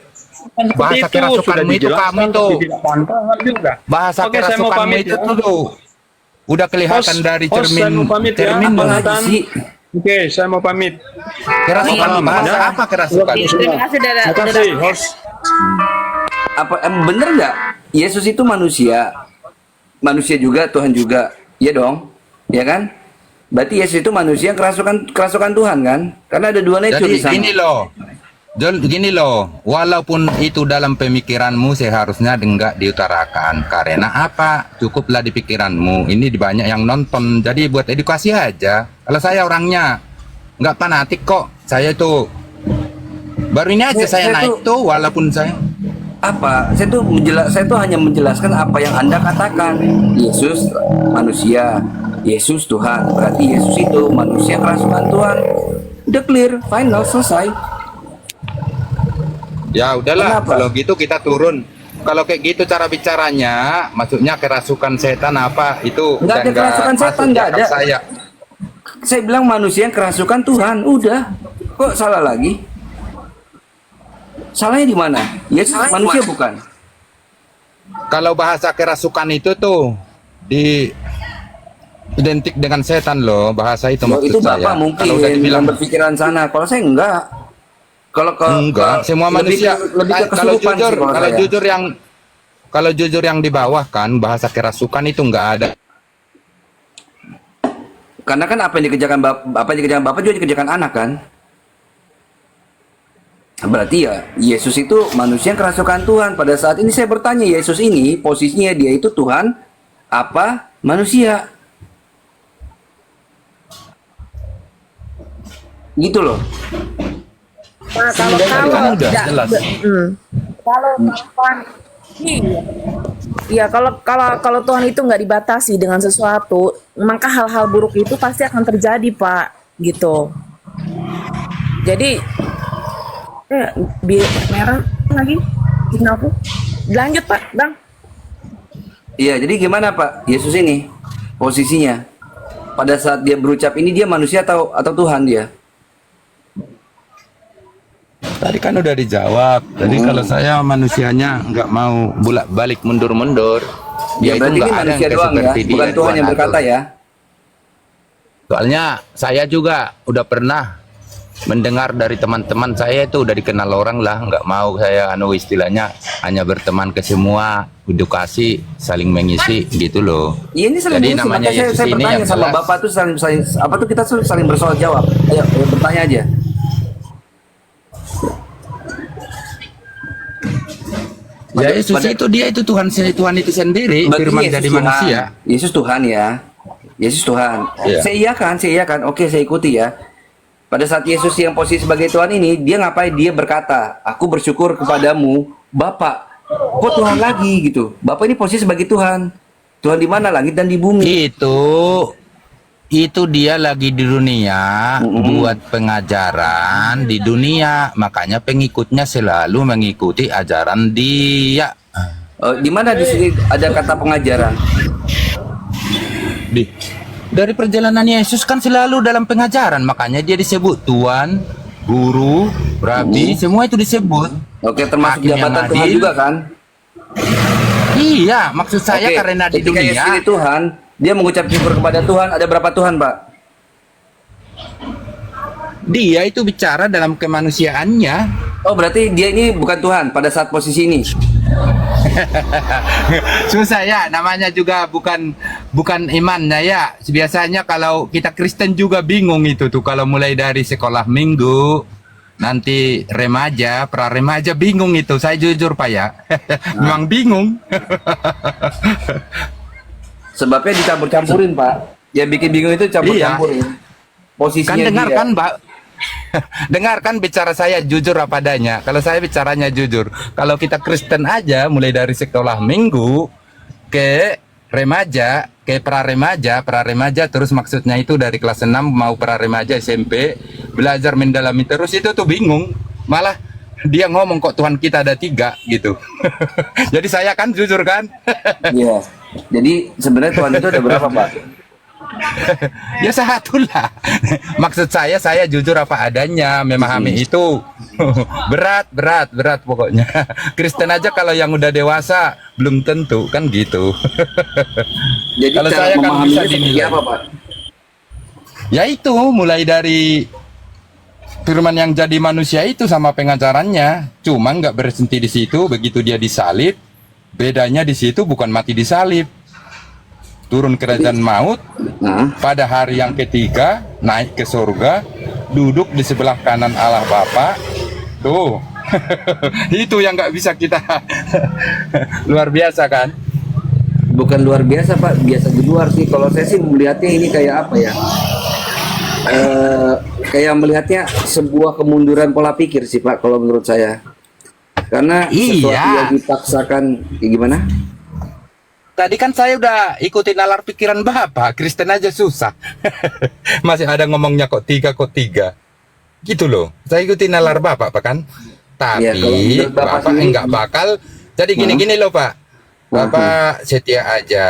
Speaker 1: bahasa
Speaker 6: Seperti
Speaker 1: kerasukanmu
Speaker 6: sudah
Speaker 1: itu
Speaker 6: dijelaskan,
Speaker 1: kamu tuh.
Speaker 6: tapi tidak pantang juga.
Speaker 1: Bahasa
Speaker 6: Oke, saya mau
Speaker 1: kerasukanmu
Speaker 6: pamit
Speaker 1: itu
Speaker 6: ya.
Speaker 1: tuh udah kelihatan
Speaker 6: Host,
Speaker 1: dari
Speaker 6: host, saya mau pamit ya.
Speaker 1: cermin
Speaker 5: Apa
Speaker 6: Bang
Speaker 5: lagi
Speaker 6: Nathan.
Speaker 5: sih?
Speaker 6: Oke, saya mau pamit.
Speaker 1: kerasukan
Speaker 6: Malam,
Speaker 1: bahasa
Speaker 6: ya.
Speaker 1: apa kerasukan?
Speaker 4: Terima kasih
Speaker 6: Terima kasih, host.
Speaker 5: Apa bener nggak? Yesus itu manusia, manusia juga, Tuhan juga, ya dong, ya kan? Berarti Yesus itu manusia yang kerasukan Tuhan kan? Karena ada dua nature
Speaker 1: Jadi
Speaker 5: di sana.
Speaker 1: gini loh, walaupun itu dalam pemikiranmu seharusnya enggak diutarakan. Karena apa? Cukuplah di pikiranmu. Ini banyak yang nonton, jadi buat edukasi aja. Kalau saya orangnya nggak fanatik kok. Saya tuh baru ini aja saya
Speaker 5: Saya
Speaker 1: naik tuh, walaupun saya
Speaker 5: Apa? Saya tuh hanya menjelaskan apa yang Anda katakan. Yesus manusia, Yesus Tuhan. Berarti Yesus itu manusia kerasukan Tuhan. Udah clear, final, selesai.
Speaker 1: ya udahlah.
Speaker 5: Kenapa?
Speaker 1: Kalau gitu kita turun. Kalau kayak gitu cara bicaranya, maksudnya kerasukan setan apa itu
Speaker 5: Nggak ada
Speaker 1: udah
Speaker 5: kerasukan
Speaker 1: masuk
Speaker 5: setan,
Speaker 1: di
Speaker 5: nggak
Speaker 1: akal
Speaker 5: ada.
Speaker 1: saya.
Speaker 5: Saya bilang manusia yang kerasukan Tuhan. Udah. Kok salah lagi? Salahnya di mana? Yesus manusia bukan?
Speaker 1: Kalau bahasa kerasukan itu tuh di identik dengan setan loh, bahasa itu
Speaker 5: Loh,
Speaker 1: maksud
Speaker 5: itu
Speaker 1: saya.
Speaker 5: Bapak mungkin
Speaker 1: Kalau udah dibilang
Speaker 5: yang berpikiran sana. Kalau saya enggak.
Speaker 1: enggak, semua manusia.
Speaker 5: lebih ke
Speaker 1: Kalau
Speaker 5: kesurupan
Speaker 1: jujur,
Speaker 5: sih saya.
Speaker 1: kalau jujur yang di bawah kan bahasa kerasukan itu enggak ada.
Speaker 5: Karena kan apa yang dikerjakan Bapak juga dikerjakan anak kan? Berarti ya Yesus itu manusia yang kerasukan Tuhan. Pada saat ini saya bertanya, Yesus ini posisinya dia itu Tuhan apa manusia? Gitu loh.
Speaker 4: Nah, kalau
Speaker 1: Kan udah
Speaker 4: tidak-
Speaker 1: jelas.
Speaker 4: kalau Tuhan iya. Iya, kalau Tuhan itu nggak dibatasi dengan sesuatu, maka hal-hal buruk itu pasti akan terjadi, Pak. Gitu. Jadi merah lagi sinyalku. Lanjut, Pak, Bang.
Speaker 5: Iya, jadi gimana Pak Yesus ini posisinya? Pada saat dia berucap ini dia manusia atau Tuhan dia?
Speaker 1: Tadi kan udah dijawab. Jadi kalau saya manusianya nggak mau bolak-balik mundur-mundur.
Speaker 5: Ya,
Speaker 1: itu
Speaker 5: berarti ini
Speaker 1: nggak ada
Speaker 5: manusia
Speaker 1: yang
Speaker 5: doang ya,
Speaker 1: seperti
Speaker 5: bukan
Speaker 1: dia,
Speaker 5: Tuhan yang
Speaker 1: Tuhan
Speaker 5: berkata
Speaker 1: atur.
Speaker 5: ya.
Speaker 1: Soalnya saya juga udah pernah mendengar dari teman-teman saya itu udah dikenal orang lah, nggak mau saya istilahnya hanya berteman ke semua, edukasi, saling mengisi gitu loh.
Speaker 5: Iya, ini saling
Speaker 1: Jadi
Speaker 5: mengisi.
Speaker 1: namanya
Speaker 5: Makanya
Speaker 1: Yesus
Speaker 5: saya
Speaker 1: ini
Speaker 5: bertanya
Speaker 1: yang
Speaker 5: sama
Speaker 1: jelas.
Speaker 5: Bapak tuh kita saling bersoal jawab. Ayo bertanya aja.
Speaker 1: Ya Yesus itu dia itu Tuhan itu sendiri,
Speaker 5: Berarti
Speaker 1: firman
Speaker 5: Yesus
Speaker 1: jadi
Speaker 5: Tuhan.
Speaker 1: manusia.
Speaker 5: Yesus Tuhan ya. Yesus Tuhan.
Speaker 1: Iya.
Speaker 5: Saya iyakan. Oke, saya ikuti ya. Pada saat Yesus yang posisi sebagai Tuhan ini, dia ngapain? Dia berkata, "Aku bersyukur kepadamu, Bapak." Kok Tuhan lagi gitu? Bapak ini posisi sebagai Tuhan. Tuhan di mana? Langit dan di bumi.
Speaker 1: Itu dia lagi di dunia buat pengajaran di dunia, makanya pengikutnya selalu mengikuti ajaran dia.
Speaker 5: Di mana di sini ada kata pengajaran?
Speaker 1: Dari perjalanan Yesus kan selalu dalam pengajaran, makanya dia disebut Tuhan, Guru, Rabi, semua itu disebut.
Speaker 5: Oke, termasuk
Speaker 1: Hakim yang
Speaker 5: jabatan Tuhan
Speaker 1: adil.
Speaker 5: juga kan?
Speaker 1: Iya, maksud saya
Speaker 5: Oke,
Speaker 1: karena di
Speaker 5: ketika Yesus
Speaker 1: dunia
Speaker 5: ini Tuhan, dia mengucap syukur kepada Tuhan. Ada berapa Tuhan, Pak?
Speaker 1: dia itu bicara dalam kemanusiaannya.
Speaker 5: Oh, berarti dia ini bukan Tuhan pada saat posisi ini.
Speaker 1: Susah ya, namanya juga bukan imannya ya. Biasanya kalau kita Kristen juga bingung itu tuh, kalau mulai dari sekolah minggu, nanti remaja, pra remaja, bingung itu. Saya jujur Pak ya, memang bingung.
Speaker 5: Sebabnya dicampur-campurin, Pak. Yang bikin bingung itu campur-campurin. Posisinya
Speaker 1: Kan dengar
Speaker 5: dia.
Speaker 1: kan Mbak, dengarkan bicara saya jujur apa adanya. Kalau saya bicaranya jujur. Kalau kita Kristen aja, mulai dari sekolah minggu ke remaja, ke pra remaja, terus maksudnya itu dari kelas 6 mau pra remaja SMP, belajar mendalami terus, itu tuh bingung. Malah dia ngomong kok Tuhan kita ada 3 gitu. Jadi saya kan jujur kan.
Speaker 5: Iya. Jadi sebenarnya Tuhan itu ada berapa, Pak?
Speaker 1: Ya satu lah. Maksud saya jujur apa adanya, memahami itu. berat pokoknya. Kristen aja kalau yang udah dewasa belum tentu kan gitu.
Speaker 5: Jadi
Speaker 1: Kalau
Speaker 5: cara
Speaker 1: saya kan
Speaker 5: memahaminya
Speaker 1: bisa
Speaker 5: seperti
Speaker 1: dinilai.
Speaker 5: apa, Pak?
Speaker 1: Ya itu mulai dari firman yang jadi manusia itu sama pengajarannya. Cuma nggak berhenti di situ. Begitu dia disalib, bedanya di situ bukan mati disalib, turun kerajaan maut,
Speaker 5: Nah,
Speaker 1: pada hari yang ketiga naik ke surga, duduk di sebelah kanan Allah Bapa. Tuh. Itu yang nggak bisa kita. Luar biasa kan.
Speaker 5: bukan luar biasa, Pak. Biasa di luar sih. Kalau saya sih melihatnya ini kayak apa ya? Kayak melihatnya sebuah kemunduran pola pikir sih, Pak, kalau menurut saya. Karena sesuatu
Speaker 1: Iya.
Speaker 5: yang dipaksakan, ya gimana?
Speaker 1: Tadi kan saya udah ikutin nalar pikiran Bapak, Kristen aja susah. Masih ada ngomongnya kok tiga. Gitu loh. Saya ikutin nalar Bapak, Pak kan.
Speaker 5: Iya,
Speaker 1: Tapi
Speaker 5: kalau menurut Bapak
Speaker 1: Bapak
Speaker 5: sendiri-
Speaker 1: enggak bakal. Jadi gini loh, Pak. Bapak setia aja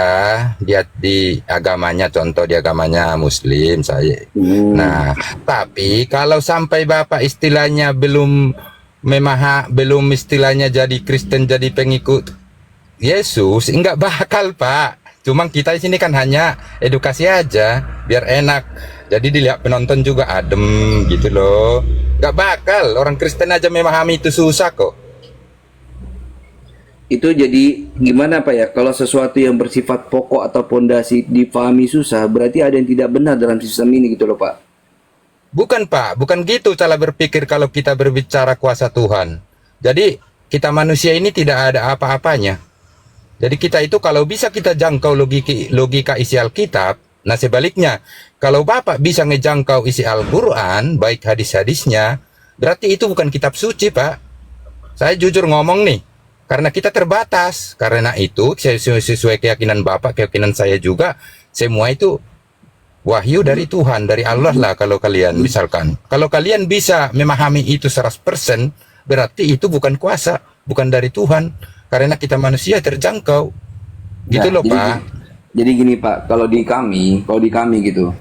Speaker 1: dia di agamanya, contoh di agamanya Muslim saya. Nah, tapi kalau sampai Bapak istilahnya belum istilahnya jadi Kristen, jadi pengikut Yesus, enggak bakal Pak. Cuma kita di sini kan hanya edukasi aja, biar enak. Jadi dilihat penonton juga adem gitu loh. Enggak bakal, orang Kristen aja memahami itu susah kok.
Speaker 5: Itu jadi gimana, Pak ya? Kalau sesuatu yang bersifat pokok atau pondasi dipahami susah, berarti ada yang tidak benar dalam sistem ini gitu loh, Pak.
Speaker 1: Bukan Pak, bukan gitu cara berpikir kalau kita berbicara kuasa Tuhan. Jadi kita manusia ini tidak ada apa-apanya. Jadi kita itu kalau bisa kita jangkau logika isi Alkitab, nah sebaliknya, kalau Bapak bisa ngejangkau isi Al-Quran, baik hadis-hadisnya, berarti itu bukan kitab suci Pak. Saya jujur ngomong nih, karena kita terbatas. Karena itu, sesuai keyakinan Bapak, keyakinan saya juga, semua itu wahyu dari Tuhan, dari Allah lah kalau kalian misalkan. Kalau kalian bisa memahami itu 100%, berarti itu bukan kuasa, bukan dari Tuhan. Karena kita manusia terjangkau. Gitu
Speaker 5: Nah,
Speaker 1: loh Pak.
Speaker 5: Jadi gini, Pak, kalau di kami gitu,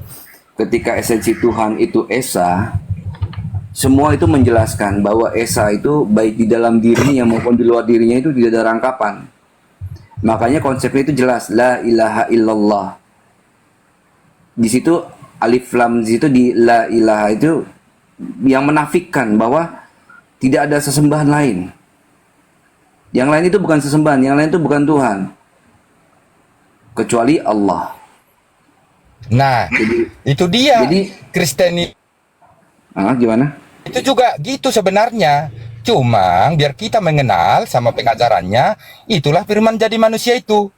Speaker 5: ketika esensi Tuhan itu Esa, semua itu menjelaskan bahwa Esa itu baik di dalam dirinya maupun di luar dirinya itu tidak ada rangkapan. Makanya konsepnya itu jelas, la ilaha illallah. Di situ alif lam, di situ di la ilaha itu yang menafikan bahwa tidak ada sesembahan lain. Yang lain itu bukan sesembahan, yang lain itu bukan Tuhan, kecuali Allah.
Speaker 1: Nah, itu dia.
Speaker 5: jadi-
Speaker 1: Kristen
Speaker 5: Gimana?
Speaker 1: itu juga gitu sebenarnya. Cuma biar kita mengenal sama pengajarannya, itulah firman jadi manusia itu.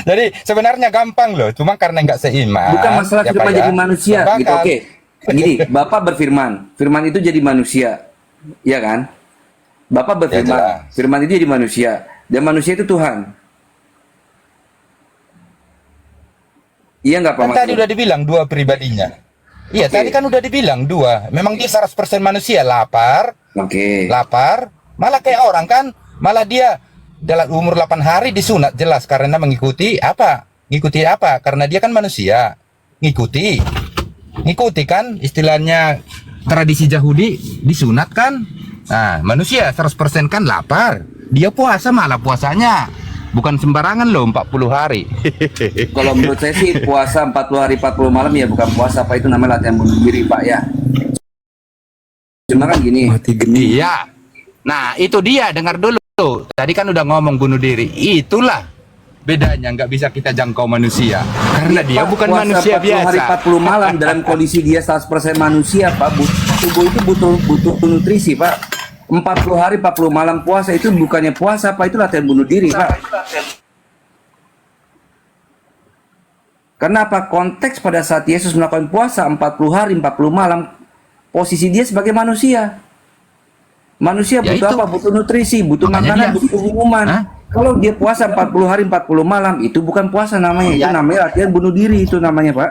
Speaker 1: Jadi sebenarnya gampang loh, cuma karena nggak seiman.
Speaker 5: Bukan masalah
Speaker 1: ya,
Speaker 5: firman
Speaker 1: Pak, ya,
Speaker 5: jadi manusia
Speaker 1: nggak
Speaker 5: gitu.
Speaker 1: bakal.
Speaker 5: Oke. Gini, Bapak berfirman, firman itu jadi manusia. Iya kan? Bapak berfirman,
Speaker 1: jelas.
Speaker 5: firman itu jadi manusia, dan manusia itu Tuhan. Iya nggak, Pak?
Speaker 1: Kan tadi
Speaker 5: Maksud?
Speaker 1: udah dibilang dua pribadinya. Iya,
Speaker 5: Oke.
Speaker 1: tadi kan udah dibilang dua. Memang dia 100% manusia, lapar,
Speaker 5: Oke.
Speaker 1: malah kayak orang kan, malah dia dalam umur 8 hari disunat jelas karena mengikuti apa? Ngikuti apa? Karena dia kan manusia. Ngikuti kan istilahnya tradisi Yahudi disunat kan. Nah, manusia 100% kan lapar. Dia puasa malah puasanya bukan sembarangan loh 40 hari.
Speaker 5: Kalau menurut saya sih puasa 40 hari 40 malam ya bukan puasa, Pak, itu namanya latihan bunuh diri, Pak ya. Cuma kan gini,
Speaker 2: Mati geni.
Speaker 1: Iya. Nah, itu dia, dengar dulu Tuh, tadi kan udah ngomong bunuh diri. Itulah bedanya, nggak bisa kita jangkau manusia. Karena dia
Speaker 5: Pak,
Speaker 1: bukan
Speaker 5: puasa
Speaker 1: manusia
Speaker 5: 40 hari
Speaker 1: biasa.
Speaker 5: 40 malam dalam kondisi dia 100% manusia, Pak. Tubuh itu butuh nutrisi, Pak. 40 hari 40 malam puasa itu bukannya puasa, Pak. Itu latihan bunuh diri, Pak. Karena apa? Konteks pada saat Yesus melakukan puasa 40 hari 40 malam, posisi dia sebagai manusia. Manusia
Speaker 1: Ya
Speaker 5: butuh
Speaker 1: itu.
Speaker 5: apa? Butuh nutrisi, butuh
Speaker 1: Makanya
Speaker 5: makanan,
Speaker 1: dia.
Speaker 5: butuh minuman.
Speaker 1: Hah?
Speaker 5: Kalau dia puasa 40 hari 40 malam, itu bukan puasa namanya. Itu
Speaker 1: Ya.
Speaker 5: namanya latihan bunuh diri, itu namanya, Pak.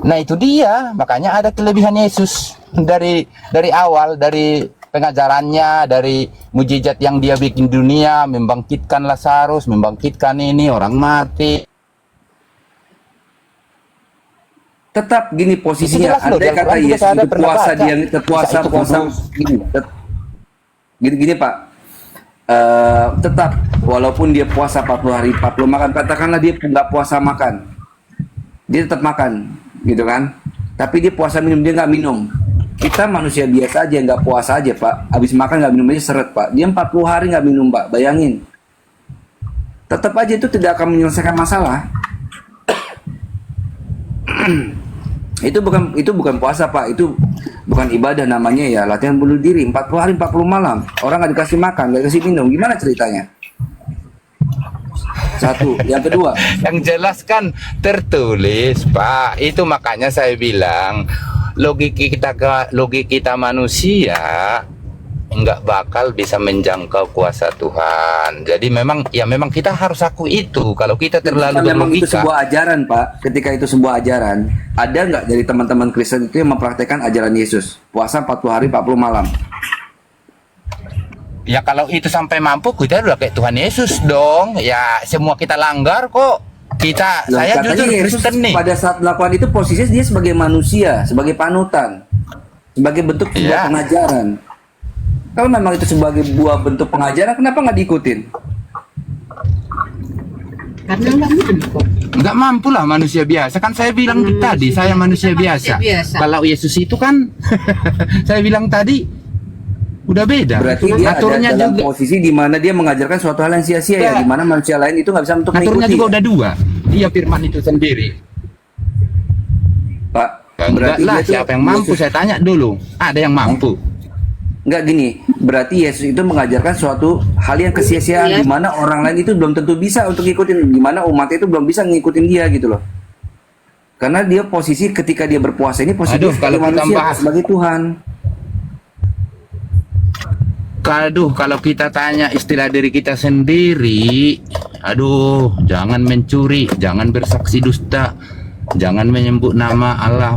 Speaker 1: Nah itu dia, makanya ada kelebihan Yesus dari awal, dari pengajarannya, dari mujizat yang dia bikin dunia, membangkitkan Lazarus, membangkitkan ini orang mati.
Speaker 5: Tetap gini
Speaker 1: Itu
Speaker 5: posisinya.
Speaker 1: jelas loh,
Speaker 5: Andai
Speaker 1: dalam
Speaker 5: kata
Speaker 1: Quran juga
Speaker 5: Yesus
Speaker 1: saya ada
Speaker 5: itu
Speaker 1: pernah
Speaker 5: puasa,
Speaker 1: baca.
Speaker 5: dia
Speaker 1: Bisa
Speaker 5: puasa
Speaker 1: itu
Speaker 5: puasa
Speaker 1: kudus.
Speaker 5: gini Pak. Tetap walaupun dia puasa 40 hari 40 makan, katakanlah dia nggak puasa makan, dia tetap makan, gitu kan? Tapi dia puasa minum, dia nggak minum. Kita manusia biasa aja nggak puasa aja, Pak. Habis makan nggak minum aja seret, Pak. Dia 40 hari nggak minum, Pak. Bayangin. Tetap aja itu tidak akan menyelesaikan masalah. itu bukan puasa, Pak. Itu bukan ibadah namanya, ya latihan bunuh diri 40 hari 40 malam. Orang nggak dikasih makan, nggak dikasih minum, gimana ceritanya? Satu. Yang kedua,
Speaker 1: Yang jelas kan tertulis, Pak. Itu makanya saya bilang logika kita manusia nggak bakal bisa menjangkau kuasa Tuhan. Jadi memang kita harus akui itu. Kalau kita terlalu
Speaker 5: memang itu
Speaker 1: berlogika,
Speaker 5: sebuah ajaran, Pak. Ketika itu sebuah ajaran, ada nggak dari teman-teman Kristen itu yang mempraktekkan ajaran Yesus? Puasa 40 hari 40 malam.
Speaker 1: ya kalau itu sampai mampu, kita udah kayak Tuhan Yesus dong. Ya semua kita langgar kok.
Speaker 5: Loh,
Speaker 1: Saya
Speaker 5: katanya
Speaker 1: jujur
Speaker 5: Yesus
Speaker 1: Kristen nih.
Speaker 5: pada saat melakukan itu posisinya dia sebagai manusia, sebagai panutan, sebagai bentuk sebuah
Speaker 1: Iya.
Speaker 5: pengajaran. Kalau memang itu sebagai buah bentuk pengajaran, kenapa nggak diikutin?
Speaker 7: Karena nggak mampu.
Speaker 1: Nggak mampu lah manusia biasa. Kan saya bilang tadi, saya manusia biasa. Kalau Yesus itu kan, saya bilang tadi, udah beda.
Speaker 5: Berarti dia ada
Speaker 1: Ngaturnya
Speaker 5: dalam
Speaker 1: juga,
Speaker 5: posisi di mana dia mengajarkan suatu hal yang sia-sia, ya,
Speaker 1: Ya.
Speaker 5: di mana manusia lain itu nggak bisa untuk
Speaker 1: ngaturnya
Speaker 5: mengikuti.
Speaker 1: juga udah dua. Dia firman itu sendiri.
Speaker 5: Pak,
Speaker 1: Ya, enggak lah,
Speaker 5: dia tuh-
Speaker 1: siapa yang mampu? Saya tanya dulu. Ada yang mampu?
Speaker 5: Enggak, gini, berarti Yesus itu mengajarkan suatu hal yang kesia-siaan,
Speaker 7: Iya.
Speaker 5: di mana orang lain itu belum tentu bisa untuk ngikutin, di mana umat itu belum bisa ngikutin dia gitu loh. Karena dia posisi ketika dia berpuasa ini posisi
Speaker 1: Aduh,
Speaker 5: dia
Speaker 1: kalau
Speaker 5: sebagai
Speaker 1: kita
Speaker 5: manusia,
Speaker 1: bahas-
Speaker 5: sebagai Tuhan.
Speaker 1: Kalau kita tanya istilah diri kita sendiri, aduh, jangan mencuri, jangan bersaksi dusta, jangan menyebut nama Allah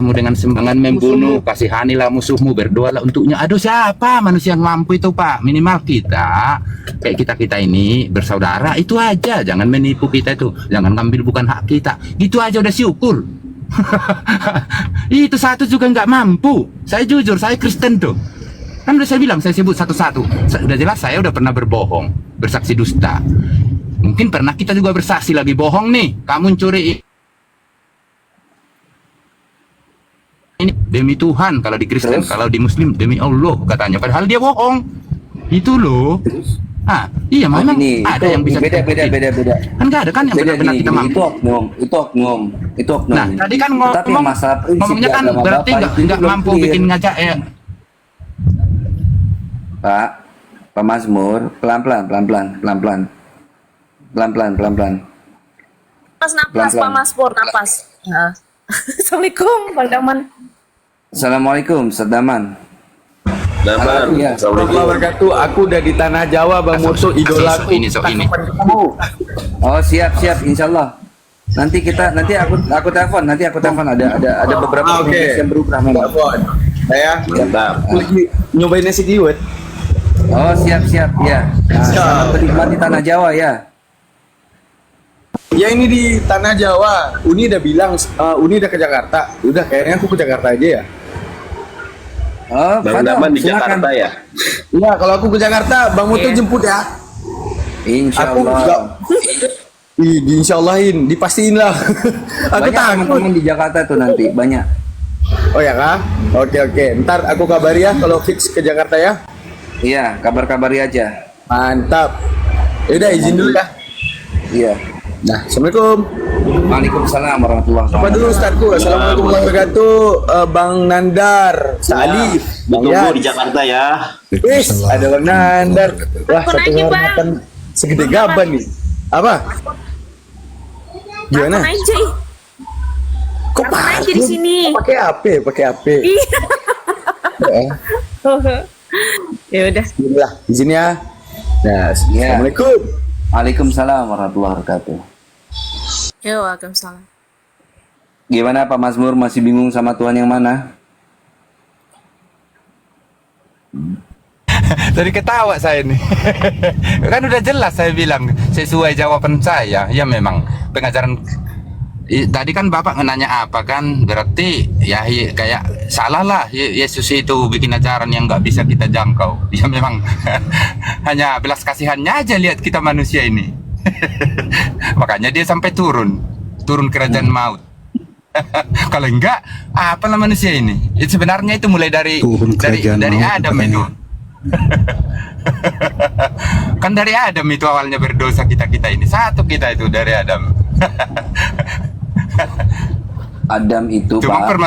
Speaker 1: dengan sembarangan, membunuh, kasihanilah musuhmu, berdoalah untuknya. Aduh, siapa manusia yang mampu itu, Pak? Minimal kita, kayak kita ini bersaudara, itu aja. Jangan menipu kita itu, jangan ngambil bukan hak kita. Gitu aja udah syukur. Itu satu juga nggak mampu. Saya jujur, saya Kristen tuh. Kan udah saya bilang, saya sebut satu-satu. Udah jelas saya udah pernah berbohong, bersaksi dusta. Mungkin pernah kita juga bersaksi lagi bohong nih. Kamu curi ini demi Tuhan, kalau di Kristen,
Speaker 5: Terus?
Speaker 1: kalau di Muslim demi Allah katanya. Padahal dia bohong. Itu loh. Iya,
Speaker 5: Oh,
Speaker 1: memang
Speaker 5: ini
Speaker 1: ada
Speaker 5: itu
Speaker 1: yang bisa
Speaker 5: beda.
Speaker 1: Kan nggak ada kan yang
Speaker 5: Beda
Speaker 1: benar-benar
Speaker 5: gini,
Speaker 1: kita
Speaker 5: gini,
Speaker 1: mampu.
Speaker 5: itu oknum.
Speaker 1: Nah, tadi kan
Speaker 5: Tetapi
Speaker 1: ngomong,
Speaker 5: masalah prinsip
Speaker 1: ngomongnya
Speaker 5: di
Speaker 1: kan
Speaker 5: agama
Speaker 1: berarti
Speaker 5: Bapak itu
Speaker 1: nggak
Speaker 5: belum
Speaker 1: mampu
Speaker 5: clear.
Speaker 1: bikin ngajak ya.
Speaker 5: Pak Mazmur, pelan-pelan.
Speaker 4: Mas napas,
Speaker 5: Pelan-pelan.
Speaker 4: Pak Maspur, napas. Nah. Assalamualaikum, Bang Daman.
Speaker 5: Assalamualaikum, Sadaman.
Speaker 3: Daman,
Speaker 5: Iya.
Speaker 3: Assalamualaikum.
Speaker 8: Wabarakatuh. Aku udah di tanah Jawa, Bang Murtu, idolaku.
Speaker 1: So ini.
Speaker 5: Oh, siap, insyaallah. Nanti aku telepon, ada beberapa
Speaker 8: Oke.
Speaker 5: proses yang berubah memang.
Speaker 8: Telepon. Saya
Speaker 3: Mantap.
Speaker 8: lagi nyobain nasi liwet.
Speaker 5: Oh, siap, ya. Nah, selamat menikmati tanah Jawa ya.
Speaker 8: Ya ini di tanah Jawa. Uni udah bilang, Uni udah ke Jakarta. Udah, kayaknya aku ke Jakarta aja ya.
Speaker 5: Oh,
Speaker 3: Bang
Speaker 5: Fadol,
Speaker 3: Daman di
Speaker 5: silakan.
Speaker 3: Jakarta ya?
Speaker 8: Iya, kalau aku ke Jakarta, Bang Murtu jemput ya. Aku
Speaker 5: Insyaallah.
Speaker 8: enggak. Ih, diinsyaallahin, dipastiin lah. Aku
Speaker 5: Banyak
Speaker 8: takut.
Speaker 5: teman-teman di Jakarta tuh nanti, banyak.
Speaker 8: Oh ya kah? Oke. Ntar aku kabari ya kalau fix ke Jakarta ya.
Speaker 5: Iya, kabar-kabari aja.
Speaker 8: Mantap. Yaudah izin dulu ya.
Speaker 5: Iya.
Speaker 8: Nah, assalamualaikum.
Speaker 5: Waalaikumsalam warahmatullahi
Speaker 8: Apa dulu
Speaker 5: wabarakatuh.
Speaker 8: Ustadku? Assalamualaikum warahmatullahi wabarakatuh. Bang Nandar, Salif, Bang
Speaker 9: Ditunggu
Speaker 8: Yan.
Speaker 9: di Jakarta ya.
Speaker 8: Wis, ada Bang Nandar. Wah,
Speaker 4: Aku
Speaker 8: satu
Speaker 4: nanya, Bang.
Speaker 8: kehormatan segede gaban nih. Apa? Gimana?
Speaker 4: Aku aja ih.
Speaker 8: Kok
Speaker 4: Aku aja di sini.
Speaker 8: Pakai AP, pakai AP.
Speaker 4: Iya.
Speaker 8: Ya,
Speaker 4: Ya udah.
Speaker 8: Bismillah, izin ya. Nah,
Speaker 5: Iya.
Speaker 8: assalamualaikum.
Speaker 5: Waalaikumsalam warahmatullahi wabarakatuh.
Speaker 4: Ya, waalaikumsalam.
Speaker 5: Gimana Pak Mazmur, masih bingung sama Tuhan yang mana?
Speaker 1: Tadi ketawa saya nih. Kan udah jelas saya bilang sesuai jawaban saya. Ya memang pengajaran tadi kan Bapak nanya apa kan, berarti ya kayak salah lah Yesus itu bikin ajaran yang nggak bisa kita jangkau. Ya memang hanya belas kasihannya aja lihat kita manusia ini. Makanya dia sampai turun kerajaan maut. Kalau enggak apalah manusia ini. Sebenarnya itu mulai dari
Speaker 2: Turun kerajaan
Speaker 1: dari
Speaker 2: maut,
Speaker 1: Adam
Speaker 2: katanya.
Speaker 1: itu. Kan dari Adam itu awalnya berdosa kita ini. Satu kita itu dari Adam.
Speaker 5: Adam itu
Speaker 1: Cuma
Speaker 5: Pak.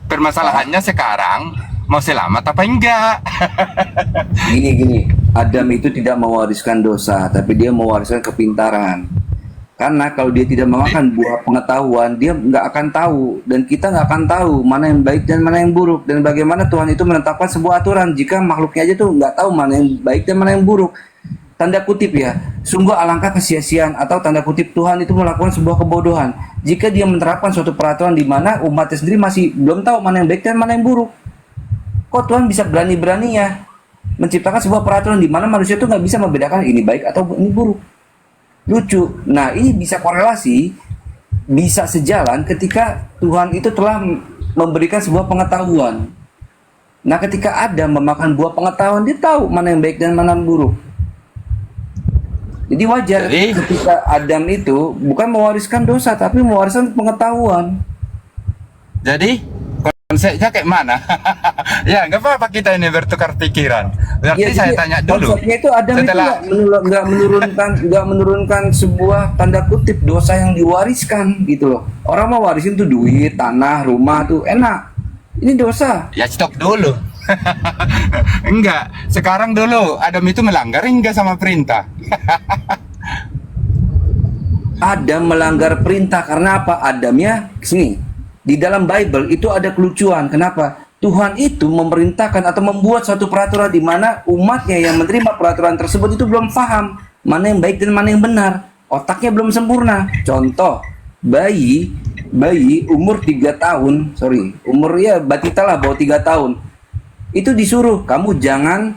Speaker 1: permasalahannya sekarang mau selamat apa enggak?
Speaker 5: Gini. Adam itu tidak mewariskan dosa, tapi dia mewariskan kepintaran. Karena kalau dia tidak memakan buah pengetahuan, dia nggak akan tahu, dan kita nggak akan tahu mana yang baik dan mana yang buruk, dan bagaimana Tuhan itu menetapkan sebuah aturan jika makhluknya aja tuh nggak tahu mana yang baik dan mana yang buruk. Tanda kutip ya, sungguh alangkah kesia-siaan atau tanda kutip Tuhan itu melakukan sebuah kebodohan jika dia menerapkan suatu peraturan di mana umatnya sendiri masih belum tahu mana yang baik dan mana yang buruk. Kok Tuhan bisa berani-beraninya menciptakan sebuah peraturan di mana manusia itu nggak bisa membedakan ini baik atau ini buruk? Lucu. Nah, ini bisa korelasi, bisa sejalan ketika Tuhan itu telah memberikan sebuah pengetahuan. Nah, ketika Adam memakan buah pengetahuan, dia tahu mana yang baik dan mana yang buruk. Jadi wajar ketika Adam itu bukan mewariskan dosa, tapi mewariskan pengetahuan.
Speaker 1: Jadi konsepnya kayak mana? Ya nggak apa-apa kita ini bertukar pikiran. Berarti
Speaker 5: Ya,
Speaker 1: saya
Speaker 5: jadi
Speaker 1: tanya dulu.
Speaker 5: konsepnya itu Adam
Speaker 1: Setelah
Speaker 5: itu nggak menurunkan sebuah tanda kutip dosa yang diwariskan gitu loh. Orang mau warisin tuh duit, tanah, rumah tuh enak. Ini dosa.
Speaker 1: ya stop dulu. Enggak, sekarang dulu Adam itu melanggar enggak sama perintah?
Speaker 5: Adam melanggar perintah karena apa? Adamnya sini di dalam Bible itu ada kelucuan. Kenapa? Tuhan itu memerintahkan atau membuat suatu peraturan di mana umatnya yang menerima peraturan tersebut itu belum paham mana yang baik dan mana yang benar. Otaknya belum sempurna. Contoh, bayi umur 3 tahun, umur ya batita lah bawah 3 tahun. Itu disuruh kamu jangan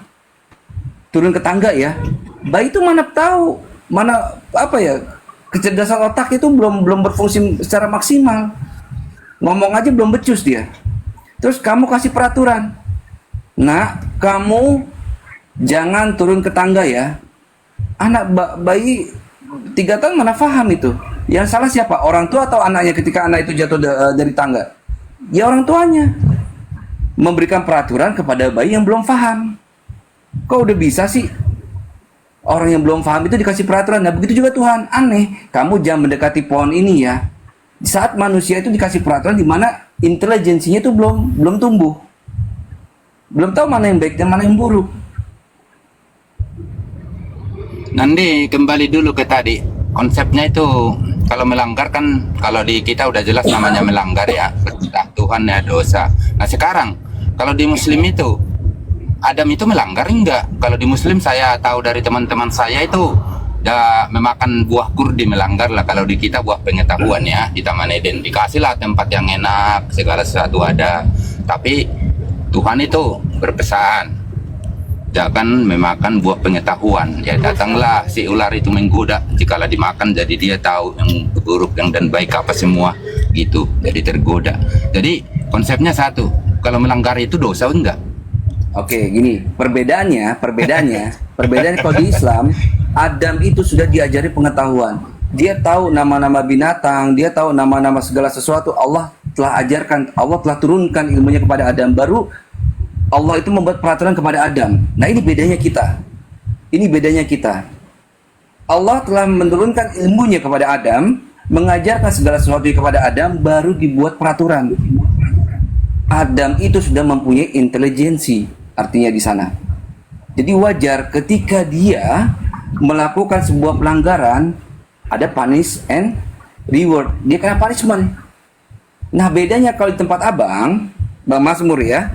Speaker 5: turun ke tangga ya. Bayi itu mana tahu, mana apa ya, kecerdasan otak itu belum berfungsi secara maksimal. Ngomong aja belum becus dia. Terus kamu kasih peraturan. Nah, kamu jangan turun ke tangga ya. Anak bayi 3 tahun mana paham itu. Yang salah siapa? Orang tua atau anaknya ketika anak itu jatuh dari tangga? Ya orang tuanya. Memberikan peraturan kepada bayi yang belum paham. Kok udah bisa sih? Orang yang belum paham itu dikasih peraturan. Nah begitu juga Tuhan. Aneh. Kamu jangan mendekati pohon ini ya. Di saat manusia itu dikasih peraturan di mana intelijensinya itu belum tumbuh. Belum tahu mana yang baik dan mana yang buruk.
Speaker 1: Nanti kembali dulu ke tadi. Konsepnya itu kalau melanggar kan, kalau di kita udah jelas namanya melanggar ya, perintah Tuhan ya dosa. Nah sekarang kalau di Muslim itu Adam itu melanggar enggak? Kalau di Muslim saya tahu dari teman-teman saya itu memakan buah kurdi melanggar lah. Kalau di kita buah pengetahuan ya, di Taman Eden dikasih lah tempat yang enak, segala sesuatu ada. Tapi Tuhan itu berpesan jangan memakan buah pengetahuan. Ya datanglah si ular itu menggoda, jikalau dimakan jadi dia tahu yang buruk yang dan baik apa semua gitu, jadi tergoda. Jadi konsepnya satu, kalau melanggar itu dosa enggak?
Speaker 5: Oke, gini, perbedaannya kalau di Islam, Adam itu sudah diajari pengetahuan. Dia tahu nama-nama binatang, dia tahu nama-nama segala sesuatu. Allah telah ajarkan, Allah telah turunkan ilmunya kepada Adam, baru Allah itu membuat peraturan kepada Adam. Nah, ini bedanya kita. Ini bedanya kita. Allah telah menurunkan ilmunya kepada Adam, mengajarkan segala sesuatu kepada Adam, baru dibuat peraturan. Adam itu sudah mempunyai intelijensi, artinya di sana. Jadi wajar ketika dia melakukan sebuah pelanggaran, ada punish and reward. Dia kena punishment. Nah, bedanya kalau di tempat abang, Bang Mazmur ya,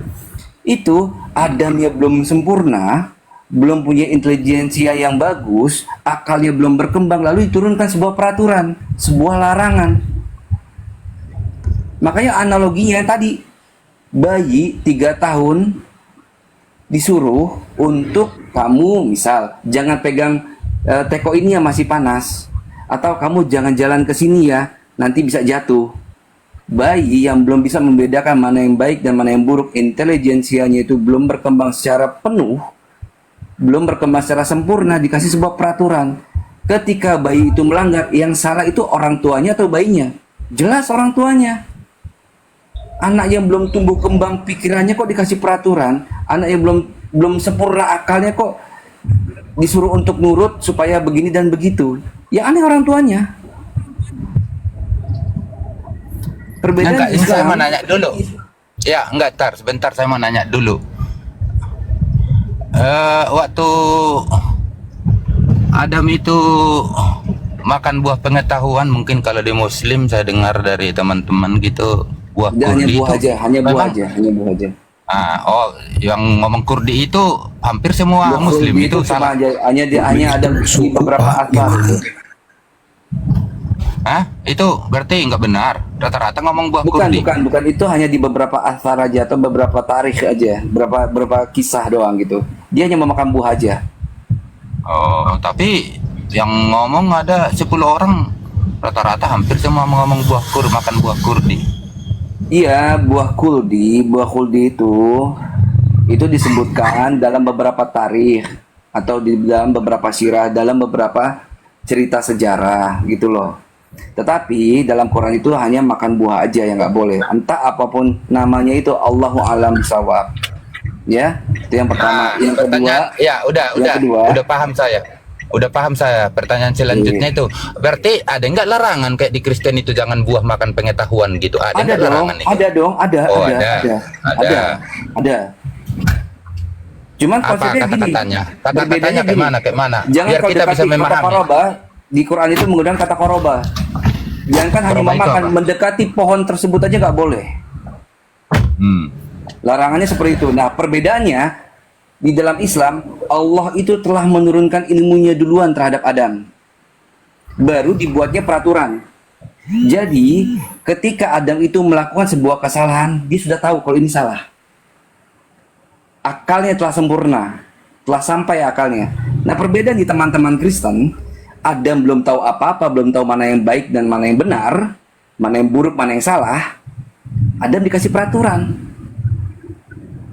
Speaker 5: itu Adamnya belum sempurna, belum punya intelijensia yang bagus, akalnya belum berkembang, lalu diturunkan sebuah peraturan, sebuah larangan. Makanya analoginya yang tadi, bayi 3 tahun disuruh untuk kamu misal jangan pegang teko ini yang masih panas, atau kamu jangan jalan ke sini ya, nanti bisa jatuh. Bayi yang belum bisa membedakan mana yang baik dan mana yang buruk, intelijensianya itu belum berkembang secara penuh, belum berkembang secara sempurna, dikasih sebuah peraturan. Ketika bayi itu melanggar, yang salah itu orang tuanya atau bayinya? Jelas orang tuanya. Anak yang belum tumbuh kembang pikirannya kok dikasih peraturan, anak yang belum sempurna akalnya kok disuruh untuk nurut supaya begini dan begitu. Ya aneh orang tuanya. Perbedaan
Speaker 1: Enggak, ini
Speaker 5: Islam.
Speaker 1: saya mau nanya dulu. Ya, enggak, sebentar saya mau nanya dulu. Waktu Adam itu makan buah pengetahuan, mungkin kalau di Muslim saya dengar dari teman-teman gitu, buah
Speaker 5: Hanya
Speaker 1: kurdi
Speaker 5: buah
Speaker 1: itu
Speaker 5: aja, hanya buah
Speaker 1: memang-
Speaker 5: aja, hanya buah aja.
Speaker 1: yang ngomong kurdi itu hampir semua
Speaker 5: Buah
Speaker 1: Muslim
Speaker 5: kurdi
Speaker 1: itu
Speaker 5: cuma
Speaker 1: salah.
Speaker 5: aja, hanya ada di beberapa asar.
Speaker 1: Itu berarti nggak benar. Rata-rata ngomong buah
Speaker 5: Bukan,
Speaker 1: kurdi.
Speaker 5: bukan, itu hanya di beberapa asar aja atau beberapa tarikh aja, beberapa kisah doang gitu. Dia hanya memakan buah aja.
Speaker 1: Oh, tapi yang ngomong ada 10 orang, rata-rata hampir semua ngomong makan buah kurdi.
Speaker 5: Iya, buah kuldi itu disebutkan dalam beberapa tarikh atau di dalam beberapa sirah, dalam beberapa cerita sejarah gitu loh. Tetapi dalam Quran itu hanya makan buah aja yang nggak boleh. Entah apapun namanya itu, Allahu a'lam bishawab. Ya, itu yang pertama. Yang kedua,
Speaker 1: Pertanyaan, ya
Speaker 5: yang kedua.
Speaker 1: udah paham saya. Udah paham saya. Pertanyaan selanjutnya itu, berarti ada nggak larangan kayak di Kristen itu jangan buah makan pengetahuan gitu? Ada
Speaker 5: ada
Speaker 1: nggak
Speaker 5: dong,
Speaker 1: larangan itu?
Speaker 5: ada dong, ada,
Speaker 1: Oh,
Speaker 5: ada,
Speaker 1: ada.
Speaker 5: ada. Cuman
Speaker 1: Apa
Speaker 5: konsepnya gini,
Speaker 1: kata-katanya? Kata-katanya
Speaker 5: berbedanya
Speaker 1: kayak
Speaker 5: gini.
Speaker 1: mana? Kayak mana?
Speaker 5: Jangan
Speaker 1: Biar
Speaker 5: kau
Speaker 1: kita
Speaker 5: dekati
Speaker 1: bisa
Speaker 5: kata
Speaker 1: memahami.
Speaker 5: koroba. Di Quran itu menggunakan kata koroba. Jangan hanya
Speaker 1: Koroba itu
Speaker 5: memakan,
Speaker 1: apa?
Speaker 5: mendekati pohon tersebut aja nggak boleh. Larangannya seperti itu. Nah, perbedaannya di dalam Islam, Allah itu telah menurunkan ilmunya duluan terhadap Adam. Baru dibuatnya peraturan. Jadi, ketika Adam itu melakukan sebuah kesalahan, dia sudah tahu kalau ini salah. Akalnya telah sempurna, telah sampai akalnya. Nah, perbedaan di teman-teman Kristen, Adam belum tahu apa-apa, belum tahu mana yang baik dan mana yang benar, mana yang buruk, mana yang salah. Adam dikasih peraturan.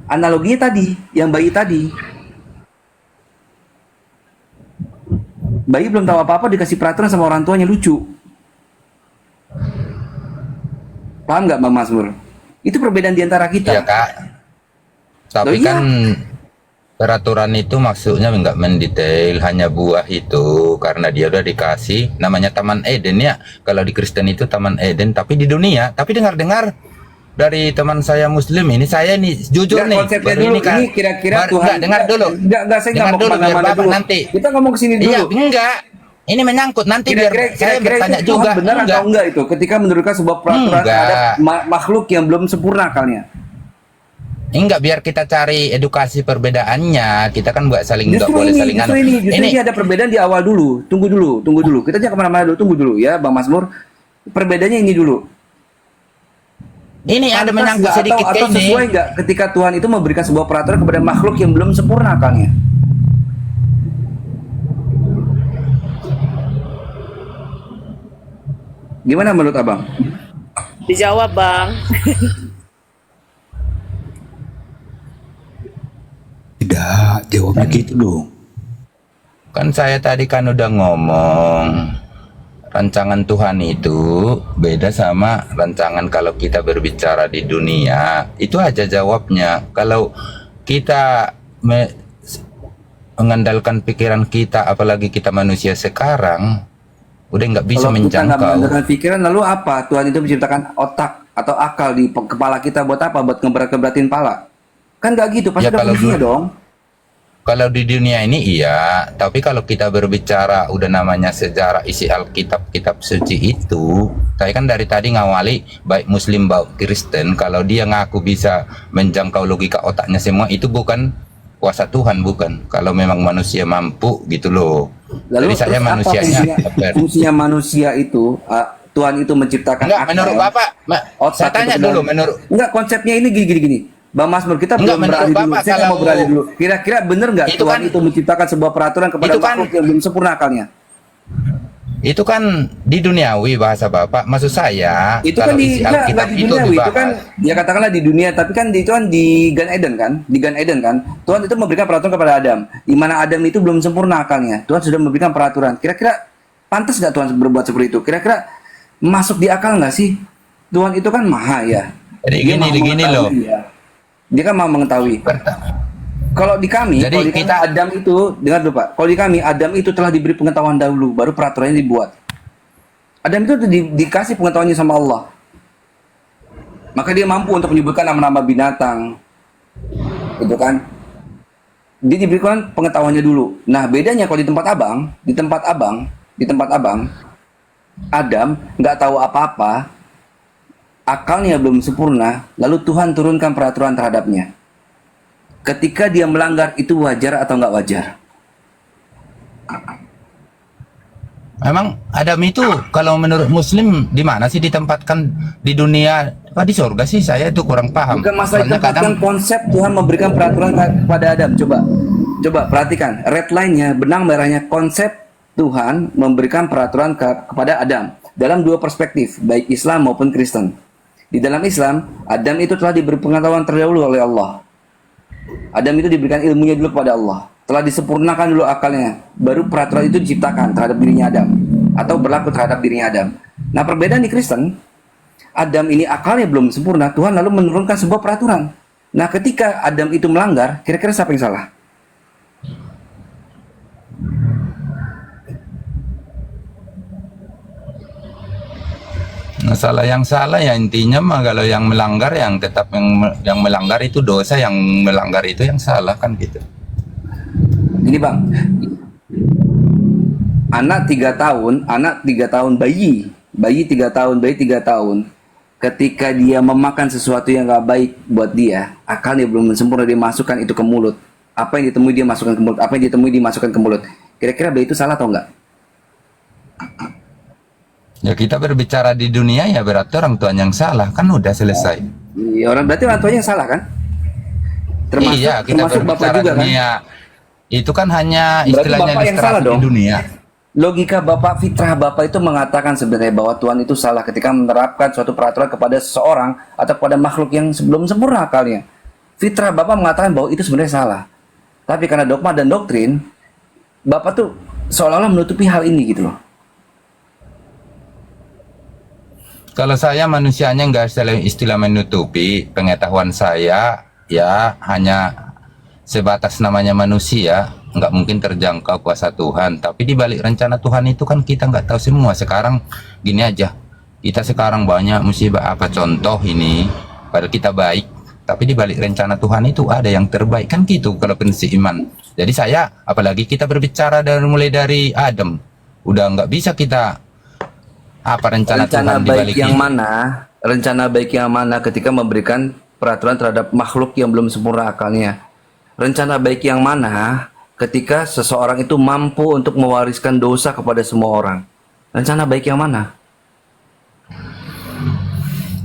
Speaker 5: Analoginya tadi, yang bayi tadi. Bayi belum tahu apa-apa dikasih peraturan sama orang tuanya, lucu. Paham nggak Bang Mazmur? Itu perbedaan di antara kita.
Speaker 1: Iya, Kak. Tapi
Speaker 5: Loh, iya.
Speaker 1: kan peraturan itu maksudnya nggak mendetail, hanya buah itu karena dia udah dikasih namanya Taman Eden ya. Kalau di Kristen itu Taman Eden, tapi di dunia. Tapi dengar-dengar dari teman saya Muslim ini, saya nih jujur
Speaker 5: Nggak,
Speaker 1: nih.
Speaker 5: konsepnya
Speaker 1: baru
Speaker 5: dulu,
Speaker 1: Kan,
Speaker 5: ini kira-kira Tuhan.
Speaker 1: Nggak, dengar dulu.
Speaker 5: Nggak, saya nggak
Speaker 1: Dengar
Speaker 5: mau
Speaker 1: dulu biar
Speaker 5: kemana-mana
Speaker 1: Bapak
Speaker 5: dulu.
Speaker 1: nanti.
Speaker 5: Kita ngomong kesini dulu.
Speaker 1: Iya, enggak. Ini menyangkut nanti biar saya bertanya
Speaker 5: itu
Speaker 1: juga.
Speaker 5: Tuhan benar atau enggak itu ketika menurunkan sebuah peraturan
Speaker 1: Enggak.
Speaker 5: terhadap makhluk yang belum sempurna akalnya.
Speaker 1: Enggak, biar kita cari edukasi perbedaannya. Kita kan nggak saling nggak boleh saling
Speaker 5: Justru ini ada perbedaan di awal dulu. Tunggu dulu. Kita jangan kemana-mana dulu. Tunggu dulu ya, Bang Mazmur. Perbedaannya ini dulu.
Speaker 1: ini ada
Speaker 5: Pantas
Speaker 1: menyangkut
Speaker 5: nggak
Speaker 1: sedikit
Speaker 5: atau
Speaker 1: ini.
Speaker 5: sesuai nggak ketika Tuhan itu memberikan sebuah peraturan kepada makhluk yang belum sempurna akalnya? Gimana menurut Abang?
Speaker 4: Dijawab, Bang.
Speaker 2: Tidak, jawabnya gitu dong.
Speaker 1: Kan saya tadi kan udah ngomong rancangan Tuhan itu beda sama rancangan kalau kita berbicara di dunia. Itu aja jawabnya. Kalau kita mengandalkan pikiran kita, apalagi kita manusia sekarang, udah nggak bisa
Speaker 5: Kalau kita nggak
Speaker 1: menjangkau.
Speaker 5: mengandalkan pikiran, lalu apa? Tuhan itu menciptakan otak atau akal di kepala kita buat apa? Buat ngeberat-ngeberatin pala? Kan nggak gitu, pasti
Speaker 1: Ya,
Speaker 5: ada
Speaker 1: kalau
Speaker 5: fungsinya
Speaker 1: dulu-
Speaker 5: dong.
Speaker 1: Kalau di dunia ini iya, tapi kalau kita berbicara udah namanya sejarah isi Alkitab, kitab suci itu, saya kan dari tadi ngawali baik Muslim baik Kristen, kalau dia ngaku bisa menjangkau logika otaknya semua, itu bukan kuasa Tuhan, bukan. Kalau memang manusia mampu gitu loh.
Speaker 5: Lalu
Speaker 1: Jadi saya
Speaker 5: terus apa
Speaker 1: manusianya.
Speaker 5: fungsinya manusia itu? Tuhan itu menciptakan
Speaker 1: Enggak,
Speaker 5: akal,
Speaker 1: menurut Bapak, saya
Speaker 5: otak
Speaker 1: tanya
Speaker 5: itu
Speaker 1: dulu,
Speaker 5: benar.
Speaker 1: menurut
Speaker 5: Enggak, konsepnya ini gini. Bang Masmur, kita
Speaker 1: Enggak,
Speaker 5: belum
Speaker 1: menurut
Speaker 5: beralih dulu.
Speaker 1: Bapak
Speaker 5: Saya nggak mau
Speaker 1: kalau-
Speaker 5: beralih dulu. Kira-kira benar nggak
Speaker 1: Itu
Speaker 5: Tuhan
Speaker 1: kan-
Speaker 5: itu menciptakan sebuah peraturan kepada
Speaker 1: Itu kan-
Speaker 5: makhluk yang belum sempurna akalnya?
Speaker 1: itu kan di duniawi bahasa Bapak. Maksud saya,
Speaker 5: Itu kan
Speaker 1: kalau isi
Speaker 5: nggak
Speaker 1: Alkitab
Speaker 5: di
Speaker 1: itu
Speaker 5: duniawi, itu kan
Speaker 1: dibahas.
Speaker 5: ya katakanlah di dunia, tapi kan itu kan di Gan Eden kan, di Gan Eden kan, Tuhan itu memberikan peraturan kepada Adam, di mana Adam itu belum sempurna akalnya, Tuhan sudah memberikan peraturan. Kira-kira pantas nggak Tuhan berbuat seperti itu? Kira-kira masuk di akal nggak sih? Tuhan itu kan maha ya.
Speaker 1: Jadi
Speaker 5: Dia
Speaker 1: gini,
Speaker 5: maha
Speaker 1: gini loh.
Speaker 5: mengetahui, ya. Dia kan mau mengetahui. Kalau di kami,
Speaker 1: Jadi
Speaker 5: kalau di kami
Speaker 1: kita-
Speaker 5: Adam itu, dengar dulu Pak, kalau di kami Adam itu telah diberi pengetahuan dahulu, baru peraturannya dibuat. Adam itu dikasih pengetahuannya sama Allah. Maka dia mampu untuk menyebutkan nama-nama binatang. Itu kan. Dia diberikan pengetahuannya dulu. Nah, bedanya kalau di tempat abang, Adam nggak tahu apa-apa, akalnya belum sempurna, lalu Tuhan turunkan peraturan terhadapnya. Ketika dia melanggar, itu wajar atau nggak wajar?
Speaker 1: Memang Adam itu kalau menurut Muslim di mana sih ditempatkan di dunia? Apa di surga sih? Saya itu kurang paham.
Speaker 5: Bukan masalah
Speaker 1: Soalnya
Speaker 5: ditempatkan, konsep Tuhan memberikan peraturan kepada Adam. Coba perhatikan red line-nya, benang merahnya, konsep Tuhan memberikan peraturan kepada Adam dalam dua perspektif, baik Islam maupun Kristen. Di dalam Islam, Adam itu telah diberi pengetahuan terdahulu oleh Allah. Adam itu diberikan ilmunya dulu kepada Allah, telah disempurnakan dulu akalnya, baru peraturan itu diciptakan terhadap dirinya Adam atau berlaku terhadap dirinya Adam. Nah, perbedaan di Kristen, Adam ini akalnya belum sempurna, Tuhan lalu menurunkan sebuah peraturan. Nah, ketika Adam itu melanggar, kira-kira siapa yang salah?
Speaker 1: masalah yang salah ya intinya mah kalau yang melanggar yang tetap yang melanggar itu dosa, yang melanggar itu yang salah kan gitu.
Speaker 5: Ini Bang, anak 3 tahun, bayi 3 tahun, ketika dia memakan sesuatu yang gak baik buat dia, akalnya belum sempurna, dia masukkan itu ke mulut. Apa yang ditemui dia masukkan ke mulut, apa yang ditemui dimasukkan ke mulut. Kira-kira bayi itu salah atau enggak?
Speaker 1: Ya kita berbicara di dunia ya berarti orang tuanya yang salah kan udah selesai.
Speaker 5: Iya, berarti orang tuanya yang salah kan? Termasuk,
Speaker 1: Iya, kita
Speaker 5: termasuk bapak
Speaker 1: berbicara
Speaker 5: juga kan?
Speaker 1: dunia. Itu kan hanya
Speaker 5: Berarti
Speaker 1: istilahnya
Speaker 5: bapak yang
Speaker 1: ilustrasi
Speaker 5: salah
Speaker 1: di
Speaker 5: dong.
Speaker 1: dunia.
Speaker 5: Logika bapak, fitrah bapak itu mengatakan sebenarnya bahwa Tuhan itu salah ketika menerapkan suatu peraturan kepada seseorang atau kepada makhluk yang sebelum sempurna akalnya. Fitrah bapak mengatakan bahwa itu sebenarnya salah. Tapi karena dogma dan doktrin, bapak tuh seolah-olah menutupi hal ini gitu loh.
Speaker 1: Kalau saya manusianya nggak istilah menutupi, pengetahuan saya ya hanya sebatas namanya manusia, nggak mungkin terjangkau kuasa Tuhan. Tapi di balik rencana Tuhan itu kan kita nggak tahu semua. Sekarang gini aja, kita sekarang banyak musibah apa contoh ini, padahal kita baik, tapi di balik rencana Tuhan itu ada yang terbaik kan gitu kalau prinsip iman. Jadi saya, apalagi kita berbicara dari mulai dari Adam, udah nggak bisa kita apa rencana Tuhan di
Speaker 5: baik
Speaker 1: balik
Speaker 5: yang
Speaker 1: ini.
Speaker 5: mana? Rencana baik yang mana ketika memberikan peraturan terhadap makhluk yang belum sempurna akalnya? Rencana baik yang mana ketika seseorang itu mampu untuk mewariskan dosa kepada semua orang? Rencana baik yang mana?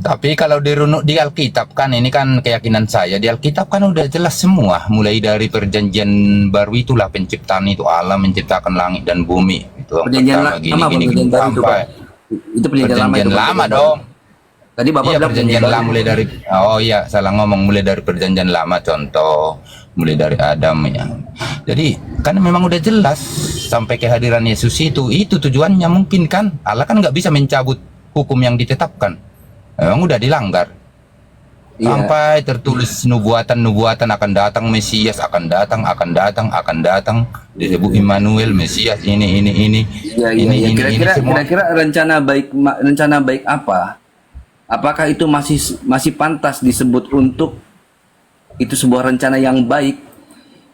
Speaker 1: Tapi kalau dirunuk di Alkitab kan ini kan keyakinan saya, di Alkitab kan udah jelas semua, mulai dari perjanjian baru itulah penciptaan itu, Allah menciptakan langit dan bumi itu yang
Speaker 5: Perjanjian
Speaker 1: pertama,
Speaker 5: lama, perjanjian baru itu,
Speaker 1: sampai
Speaker 5: Pak. Itu perjanjian lama itu,
Speaker 1: perjanjian lama
Speaker 5: perjanjian baru.
Speaker 1: dong.
Speaker 5: Tadi Bapak
Speaker 1: Iya
Speaker 5: bilang
Speaker 1: perjanjian lama mulai dari oh iya salah ngomong mulai dari perjanjian lama contoh mulai dari Adam ya. Jadi kan memang udah jelas sampai kehadiran Yesus itu tujuannya mungkin kan Allah kan nggak bisa mencabut hukum yang ditetapkan. Memang udah dilanggar.
Speaker 5: Iya.
Speaker 1: Sampai tertulis nubuatan akan datang Mesias akan datang disebut Immanuel Mesias ini
Speaker 5: Iya. Kira-kira rencana baik apa? Apakah itu masih pantas disebut untuk itu sebuah rencana yang baik?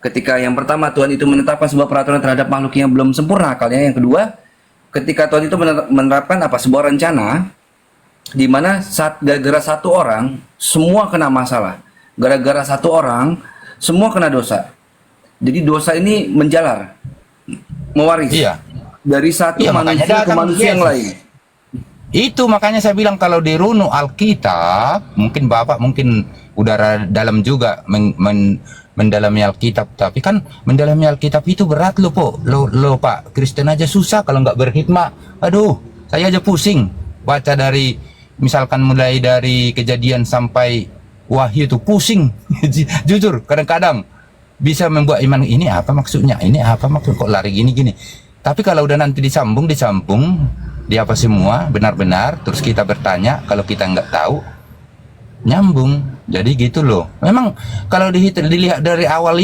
Speaker 5: Ketika yang pertama Tuhan itu menetapkan sebuah peraturan terhadap makhluk yang belum sempurna akalnya. Yang kedua, ketika Tuhan itu menerapkan sebuah rencana di mana gara-gara satu orang semua kena masalah, gara-gara satu orang semua kena dosa. Jadi dosa ini menjalar, mewaris dari satu manusia ke manusia yang lain.
Speaker 1: Itu makanya saya bilang kalau di runut Alkitab, mungkin Bapak udah dalam juga mendalami Alkitab, tapi kan mendalami Alkitab itu berat loh Pak. Kristen aja susah kalau nggak berhikmah. Aduh, saya aja pusing baca dari misalkan mulai dari Kejadian sampai Wahyu itu pusing. Jujur kadang-kadang bisa membuat iman ini apa maksudnya, kok lari gini. Tapi kalau udah nanti disambung di apa semua benar-benar terus kita bertanya, kalau kita nggak tahu nyambung. Jadi gitu loh. Memang kalau dilihat dari awal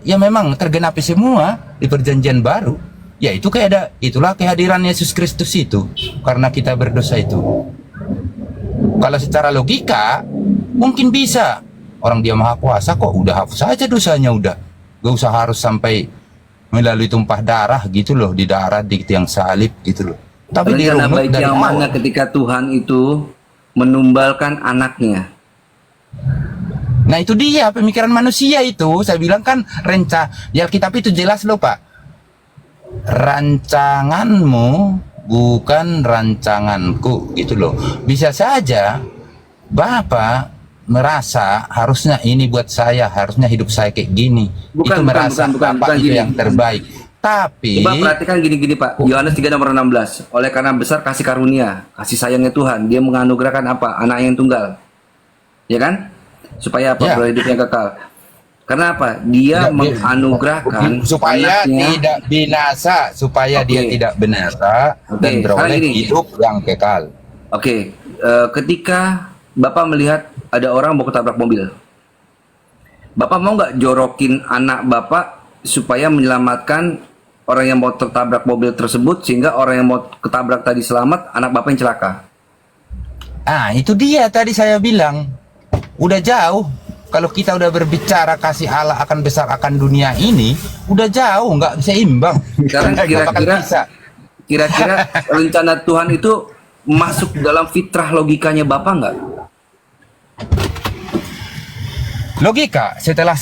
Speaker 1: ya memang tergenapi semua di perjanjian baru. Ya itu itulah kehadiran Yesus Kristus itu karena kita berdosa itu. Kalau secara logika mungkin bisa orang dia maha kuasa kok udah hapus saja dosanya udah. Gak usah harus sampai melalui tumpah darah gitu loh di darat di tiang salib gitu loh. Tapi
Speaker 5: rencana baik yang mana ketika Tuhan itu menumbalkan anaknya?
Speaker 1: Nah itu dia pemikiran manusia itu. Saya bilang kan di Alkitab itu jelas loh Pak. Rancanganmu bukan rancanganku gitu loh. Bisa saja Bapak merasa harusnya ini buat saya, harusnya hidup saya kayak gini. Itu merasa Bapak itu yang terbaik. Tapi
Speaker 5: coba perhatikan gini Pak. Yohanes 3 nomor 16. Oleh karena besar kasih karunia, kasih sayangnya Tuhan, Dia menganugerahkan Anak yang tunggal. Ya kan? Supaya Supaya hidupnya kekal. Karena apa? Dia menganugerahkan
Speaker 1: supaya
Speaker 5: anaknya,
Speaker 1: tidak binasa, supaya dia tidak binasa dan beroleh hidup yang kekal.
Speaker 5: Ketika Bapak melihat ada orang mau ketabrak mobil, Bapak mau nggak jorokin anak Bapak supaya menyelamatkan orang yang mau tertabrak mobil tersebut sehingga orang yang mau ketabrak tadi selamat, anak Bapak yang celaka?
Speaker 1: Itu dia tadi saya bilang udah jauh. Kalau kita udah berbicara kasih Allah akan besar akan dunia ini, udah jauh, nggak seimbang.
Speaker 5: Sekarang kira-kira rencana Tuhan itu masuk dalam fitrah logikanya Bapak nggak?
Speaker 1: Logika setelah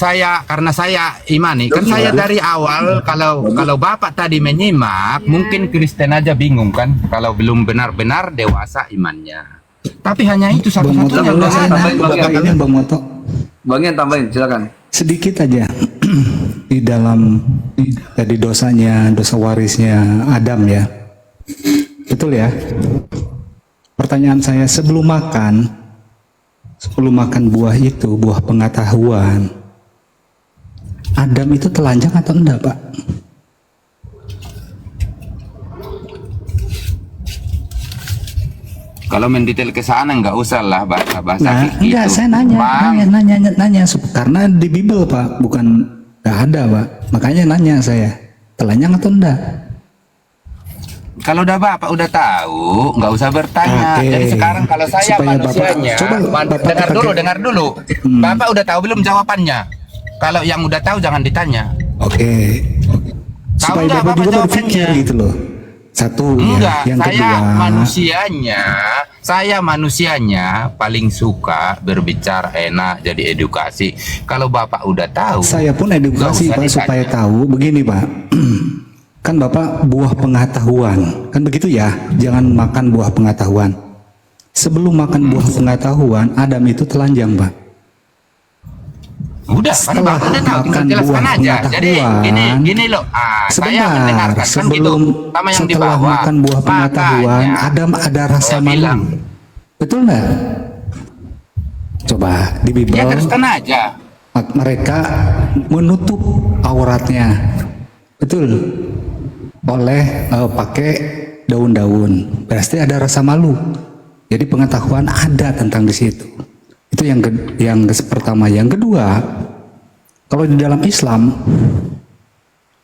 Speaker 1: karena saya imani, kan saya dari awal kalau Bapak tadi menyimak, mungkin Kristen aja bingung kan, kalau belum benar-benar dewasa imannya. Tapi hanya itu satu-satunya.
Speaker 2: Bang Moto.
Speaker 5: Bang Ian tambahin, silakan.
Speaker 2: Sedikit aja di dalam dari dosa warisnya Adam ya. Betul ya? Pertanyaan saya sebelum makan buah itu, buah pengetahuan, Adam itu telanjang atau enggak, Pak?
Speaker 1: Kalau mendetail ke sana nggak usah lah bahasa gitu.
Speaker 2: Enggak, saya nanya karena di Bible Pak, bukan nggak ada Pak. Makanya nanya saya, telanjang atau enggak?
Speaker 1: Kalau Bapak udah tahu, nggak usah bertanya. Jadi sekarang kalau saya
Speaker 2: supaya
Speaker 1: manusianya, dengar dulu. Bapak udah tahu belum jawabannya? Kalau yang udah tahu jangan ditanya.
Speaker 2: Supaya Bapak juga berpikir gitu loh. Satu
Speaker 1: enggak,
Speaker 2: ya, yang
Speaker 1: saya manusianya paling suka berbicara enak, jadi edukasi. Kalau Bapak udah tahu,
Speaker 2: saya pun edukasi Pak supaya tahu. Begini Pak, kan Bapak buah pengetahuan, kan begitu ya? Jangan makan buah pengetahuan. Sebelum makan buah pengetahuan, Adam itu telanjang Pak.
Speaker 1: Udah,
Speaker 2: setelah
Speaker 1: udah tahu, tinggal jelaskan aja. Jadi gini loh, saya mendengarkan
Speaker 2: sebelum
Speaker 1: kan gitu, sama yang
Speaker 2: setelah
Speaker 1: dibawa.
Speaker 2: makan buah pengetahuan, Adam ada rasa malu. Betul nggak? Coba di
Speaker 1: Ya
Speaker 2: Bible
Speaker 1: Kristen aja.
Speaker 2: mereka menutup auratnya, betul, oleh pakai daun-daun. Pasti ada rasa malu. Jadi pengetahuan ada tentang di situ. Itu yang pertama. Yang kedua, kalau di dalam Islam,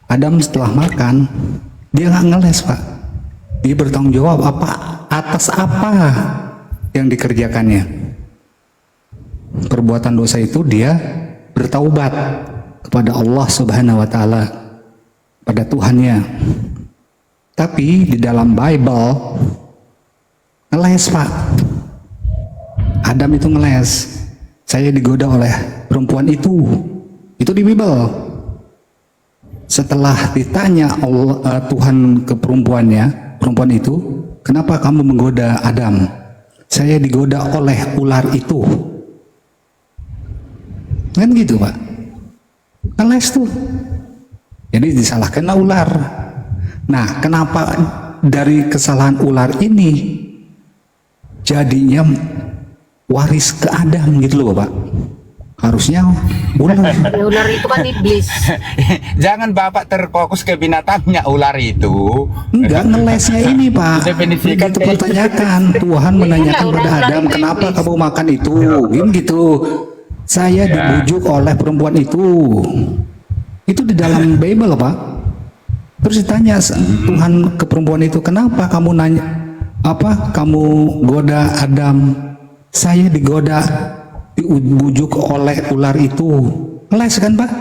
Speaker 2: Adam setelah makan dia nggak ngeles, Pak. Dia bertanggung jawab atas apa yang dikerjakannya. Perbuatan dosa itu dia bertaubat kepada Allah Subhanahu wa taala, pada Tuhannya. Tapi di dalam Bible ngeles, Pak. Adam itu ngeles. Saya digoda oleh perempuan itu. Itu di Bible. Setelah ditanya Tuhan ke perempuan itu, kenapa kamu menggoda Adam? Saya digoda oleh ular itu. Kan gitu, Pak. Ngeles tuh. Jadi disalahkan ular. Nah, kenapa dari kesalahan ular ini jadinya waris ke Adam gitu loh, Pak? Harusnya ular.
Speaker 7: Ya, ular itu kan iblis.
Speaker 1: Jangan Bapak terfokus ke binatangnya, ular itu.
Speaker 2: Enggak, ngelesnya ini, Pak.
Speaker 1: Definisikan
Speaker 2: Itu
Speaker 1: kayak
Speaker 2: pertanyakan. Tuhan menanyakan pada Adam, kenapa kamu makan itu? Gitu. Saya dibujuk oleh perempuan itu. Itu di dalam Bible, Pak. Terus ditanya Tuhan ke perempuan itu, kenapa kamu nanya kamu goda Adam? Saya dibujuk oleh ular itu. Ngeles kan, Pak?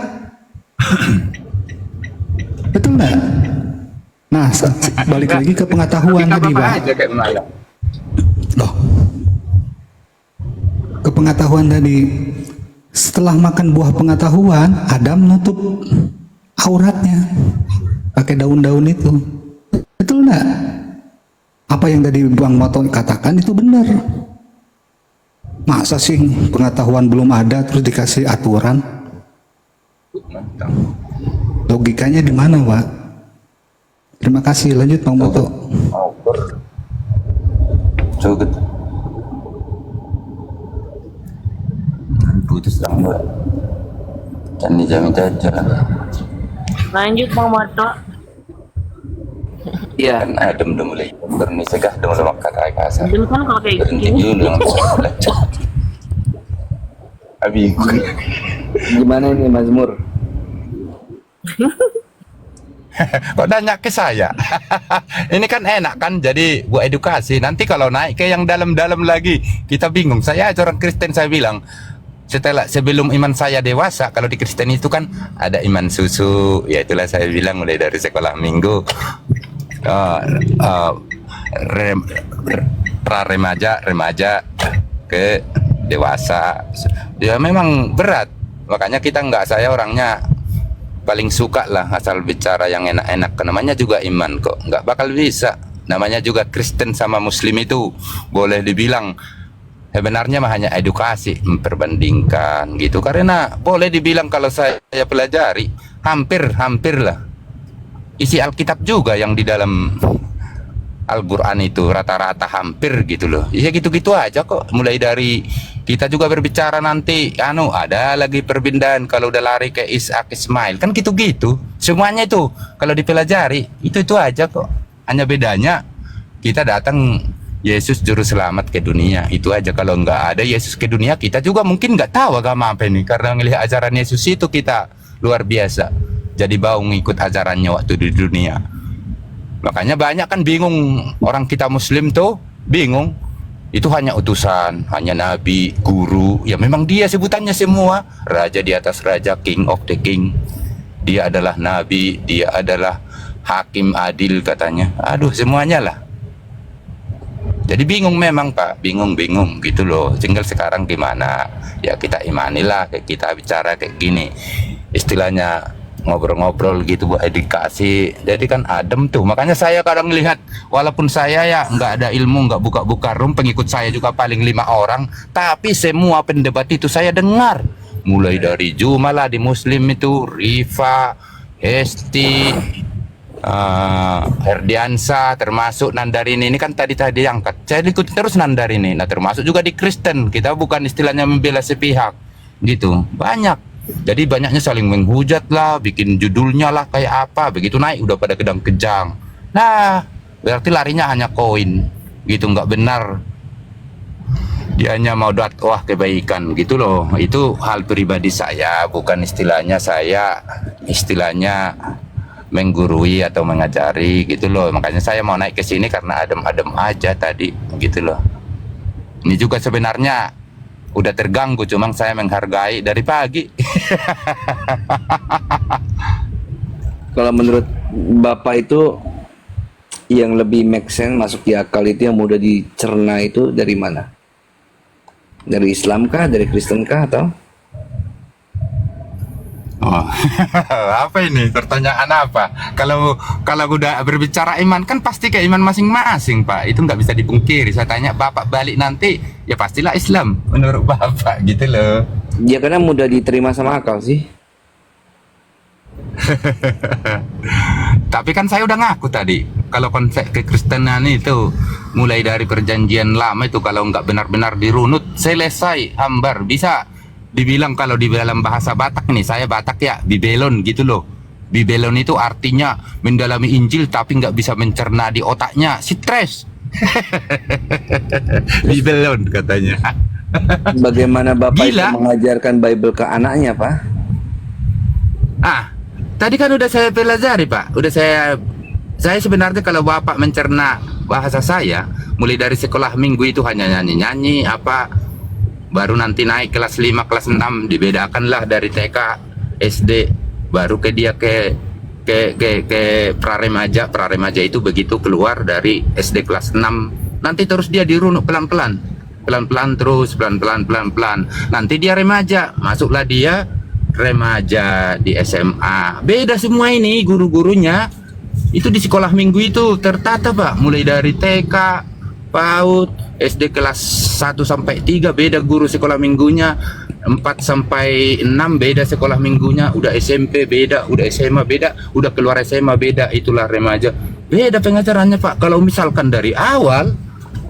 Speaker 2: Betul nggak? Nah, balik lagi ke pengetahuan tadi, Pak.
Speaker 1: Aja kayak melayang.
Speaker 2: Loh. Ke pengetahuan tadi. Setelah makan buah pengetahuan, Adam nutup auratnya pakai daun-daun itu. Betul nggak? Apa yang tadi Bang Moto katakan itu benar. Masa sih pengetahuan belum ada terus dikasih aturan? Logikanya di mana, Pak? Terima kasih. Lanjut Bang Moto.
Speaker 1: Coba putus rambut dan dijamin aja
Speaker 4: Lanjut Bang Moto.
Speaker 5: Iya.
Speaker 1: kan adem udah mulai bernisegah udah mulai kata kasar
Speaker 4: Dulu kan kalau kayak
Speaker 1: berhenti
Speaker 4: gini.
Speaker 1: dulu yang belajar abi
Speaker 5: Gimana ini Mazmur?
Speaker 1: kok nanya ke saya. Ini kan enak kan, jadi buat edukasi. Nanti kalau naik ke yang dalam-dalam lagi kita bingung. Saya aja orang Kristen, saya bilang sebelum iman saya dewasa, kalau di Kristen itu kan ada iman susu, ya itulah saya bilang mulai dari sekolah minggu, remaja ke dewasa. Ya memang berat, makanya saya orangnya paling suka lah asal bicara yang enak-enak. Namanya juga iman kok, nggak bakal bisa. Namanya juga Kristen sama Muslim itu boleh dibilang sebenarnya mah hanya edukasi, memperbandingkan gitu. Karena boleh dibilang kalau saya pelajari hampir lah isi Alkitab juga yang di dalam Al-Quran itu rata-rata hampir gitu loh. Ya gitu-gitu aja kok. Mulai dari kita juga berbicara nanti ada lagi perbedaan kalau udah lari ke Ishak Ismail kan gitu-gitu. Semuanya itu kalau dipelajari itu aja kok. Hanya bedanya kita datang Yesus juru selamat ke dunia, itu aja. Kalau nggak ada Yesus ke dunia, kita juga mungkin nggak tahu agama apa ini. Karena ngelihat ajaran Yesus itu kita luar biasa. Jadi bau ngikut ajarannya waktu di dunia. Makanya banyak kan bingung orang kita Muslim tuh bingung. Itu hanya utusan, hanya nabi, guru. Ya memang dia sebutannya semua. Raja di atas raja, king of the king. Dia adalah nabi, dia adalah hakim adil katanya. Aduh semuanya lah. Jadi bingung memang Pak, bingung gitu loh. Tinggal sekarang gimana? Ya kita imanilah, kayak kita bicara kayak gini. Istilahnya ngobrol-ngobrol gitu buat edukasi. Jadi kan adem tuh. Makanya saya kadang melihat, walaupun saya ya nggak ada ilmu, nggak buka-buka room, pengikut saya juga paling 5 orang, tapi semua pendebat itu saya dengar. Mulai dari Jumala di Muslim itu, Rifa, Hesti, Herdiansa, termasuk Nandarini ini kan tadi angkat. Saya ikuti terus Nandarini. Nah, termasuk juga di Kristen. Kita bukan istilahnya membela sepihak, gitu. Banyak. Jadi banyaknya saling menghujat lah, bikin judulnya lah kayak apa. Begitu naik udah pada kedang-kejang. Nah, berarti larinya hanya koin, gitu. Nggak benar. Dia hanya mau dakwah kebaikan, gitu loh. Itu hal pribadi saya, bukan istilahnya menggurui atau mengajari, gitu loh. Makanya saya mau naik ke sini karena adem-adem aja tadi, gitu loh. Ini juga sebenarnya udah terganggu, cuma saya menghargai dari pagi.
Speaker 5: Kalau menurut Bapak itu yang lebih make sense, masuk di akal itu, yang mudah dicerna itu dari mana? Dari Islam kah, dari Kristen kah, atau?
Speaker 1: Oh, apa ini? Pertanyaan apa? Kalau udah berbicara iman kan pasti ke iman masing-masing, Pak. Itu nggak bisa dipungkiri. Saya tanya Bapak balik nanti, ya pastilah Islam menurut Bapak, gitu loh.
Speaker 5: Ya karena mudah diterima sama akal sih.
Speaker 1: Tapi kan saya udah ngaku tadi, kalau konsep kekristenan itu mulai dari perjanjian lama itu kalau nggak benar-benar dirunut, selesai, hambar, bisa dibilang kalau di dalam bahasa Batak nih, saya Batak ya, bibelon gitu loh. Bibelon itu artinya mendalami Injil tapi nggak bisa mencerna di otaknya, stres. Bibelon katanya.
Speaker 5: Bagaimana Bapak itu
Speaker 1: Gila.
Speaker 5: mengajarkan Bible ke anaknya, Pak?
Speaker 1: Tadi kan udah saya pelajari, Pak. Udah saya sebenarnya kalau Bapak mencerna bahasa saya, mulai dari sekolah minggu itu hanya nyanyi-nyanyi apa, baru nanti naik kelas 5, kelas 6 dibedakanlah dari TK, SD, baru ke dia ke praremaja. Praremaja itu begitu keluar dari SD kelas 6, nanti terus dia dirunuk pelan-pelan terus pelan-pelan. Nanti dia remaja, masuklah dia remaja di SMA. Beda semua ini guru-gurunya. Itu di sekolah minggu itu tertata, Pak. Mulai dari TK, PAUD, SD kelas 1 sampai 3 beda guru sekolah minggunya, 4 sampai 6 beda sekolah minggunya, udah SMP beda, udah SMA beda, udah keluar SMA beda, itulah remaja. Beda pengajarannya, Pak. Kalau misalkan dari awal,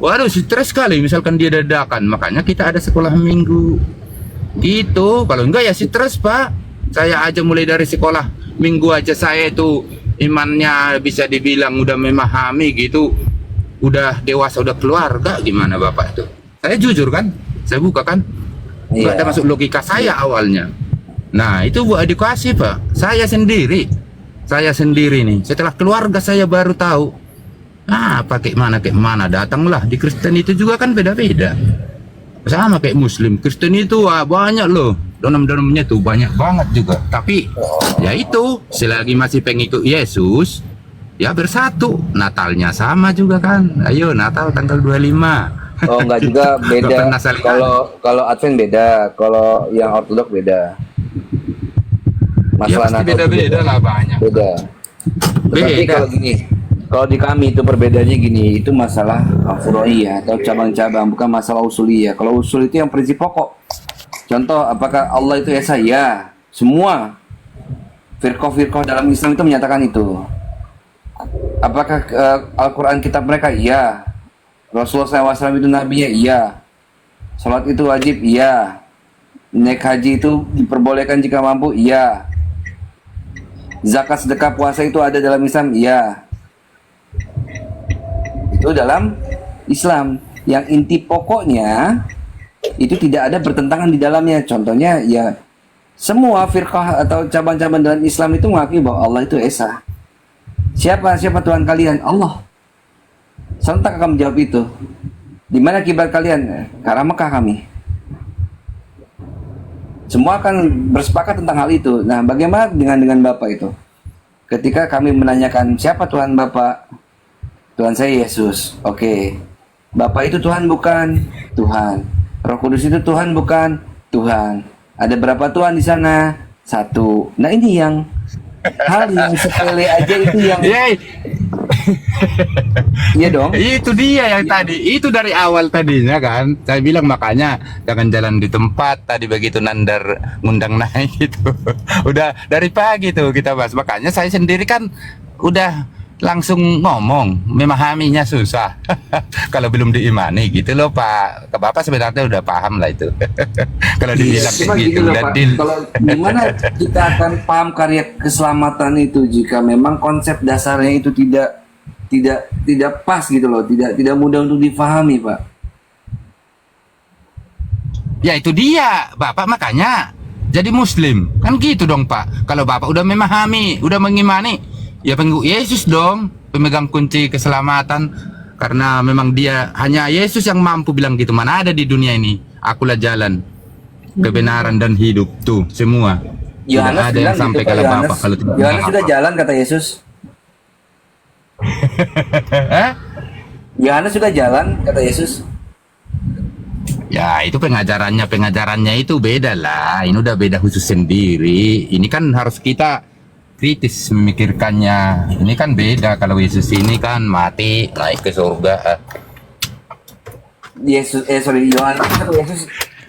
Speaker 1: waduh stres sekali misalkan dia dadakan. Makanya kita ada sekolah minggu. Gitu. Kalau enggak ya stres, Pak. Saya aja mulai dari sekolah minggu aja saya itu imannya bisa dibilang udah memahami gitu. Udah dewasa, udah keluarga, gimana Bapak itu? Saya jujur kan, saya buka kan, nggak ada masuk logika saya awalnya. Nah itu buat edukasi, Pak. Saya sendiri nih, setelah keluarga saya baru tahu. Apa kayak mana, datanglah di Kristen itu juga kan beda-beda. Sama kayak Muslim, Kristen itu banyak loh, dalam-dalamnya tuh banyak banget juga. Tapi ya itu, selagi masih pengikut Yesus, ya bersatu. Natalnya sama juga kan. Ayo Natal tanggal 25.
Speaker 5: Oh enggak juga, beda.
Speaker 1: Nggak pernah saling
Speaker 5: Kalau Advent beda, kalau yang Ortodok beda.
Speaker 1: Ya pasti
Speaker 5: Natal
Speaker 1: beda-beda lah banyak.
Speaker 5: Beda. Tapi
Speaker 1: Beda.
Speaker 5: kalau gini, kalau di kami itu perbedaannya gini, itu masalah furo'iyah atau cabang-cabang, bukan masalah usuliyah. Kalau usul itu yang prinsip pokok. Contoh, apakah Allah itu esa? Ya. Semua firqah-firqah dalam Islam itu menyatakan itu. Apakah Al-Quran kitab mereka? Iya. Rasulullah SAW itu nabinya? Iya. Salat itu wajib? Iya. Naik haji itu diperbolehkan jika mampu? Iya. Zakat, sedekah, puasa itu ada dalam Islam? Iya. Itu dalam Islam. Yang inti pokoknya itu tidak ada bertentangan di dalamnya. Contohnya ya semua firqah atau cabang-cabang dalam Islam itu mengakui bahwa Allah itu esa. Siapa Tuhan kalian? Allah. Serentak akan menjawab itu. Di mana kiblat kalian? Ke arah Mekah kami. Semua akan bersepakat tentang hal itu. Nah, bagaimana dengan Bapak itu? Ketika kami menanyakan siapa Tuhan Bapak? Tuhan saya Yesus. Oke. Bapak itu Tuhan bukan? Tuhan. Roh Kudus itu Tuhan bukan? Tuhan. Ada berapa Tuhan di sana? 1. Nah, ini yang hal yang sepele aja itu yang iya dong.
Speaker 1: Itu dia yang tadi, itu dari awal tadinya kan. Saya bilang makanya jangan jalan di tempat tadi begitu Nandar ngundang naik itu. Udah dari pagi tuh kita bahas. Makanya saya sendiri kan udah langsung ngomong, memahaminya susah. Kalau belum diimani gitu loh Pak. Ke Bapak sebenarnya udah paham lah itu. Kalau dibilang
Speaker 5: Cuma
Speaker 1: kayak gitu,
Speaker 5: gini loh
Speaker 1: udah
Speaker 5: Pak,
Speaker 1: deal.
Speaker 5: kalau gimana kita akan paham karya keselamatan itu jika memang konsep dasarnya itu tidak pas gitu loh, tidak mudah untuk difahami Pak.
Speaker 1: Ya itu dia, Bapak makanya jadi Muslim. Kan gitu dong Pak. Kalau Bapak udah memahami, udah mengimani, ya pengikut Yesus dong, pemegang kunci keselamatan. Karena memang dia, hanya Yesus yang mampu bilang gitu. Mana ada di dunia ini, akulah jalan, kebenaran dan hidup. Tuh, semua. Tidak
Speaker 5: Yohanes
Speaker 1: ada
Speaker 5: bilang
Speaker 1: yang sampai
Speaker 5: gitu, Pak,
Speaker 1: kalau
Speaker 5: Yohanes.
Speaker 1: Bapak kalau tidak
Speaker 5: Yohanes
Speaker 1: bilang
Speaker 5: sudah
Speaker 1: apa.
Speaker 5: jalan kata Yesus.
Speaker 1: Hah?
Speaker 5: Yohanes sudah jalan kata Yesus.
Speaker 1: Ya itu pengajarannya itu beda lah. Ini udah beda khusus sendiri. Ini kan harus kita kritis memikirkannya. Ini kan beda. Kalau Yesus ini kan mati naik ke surga.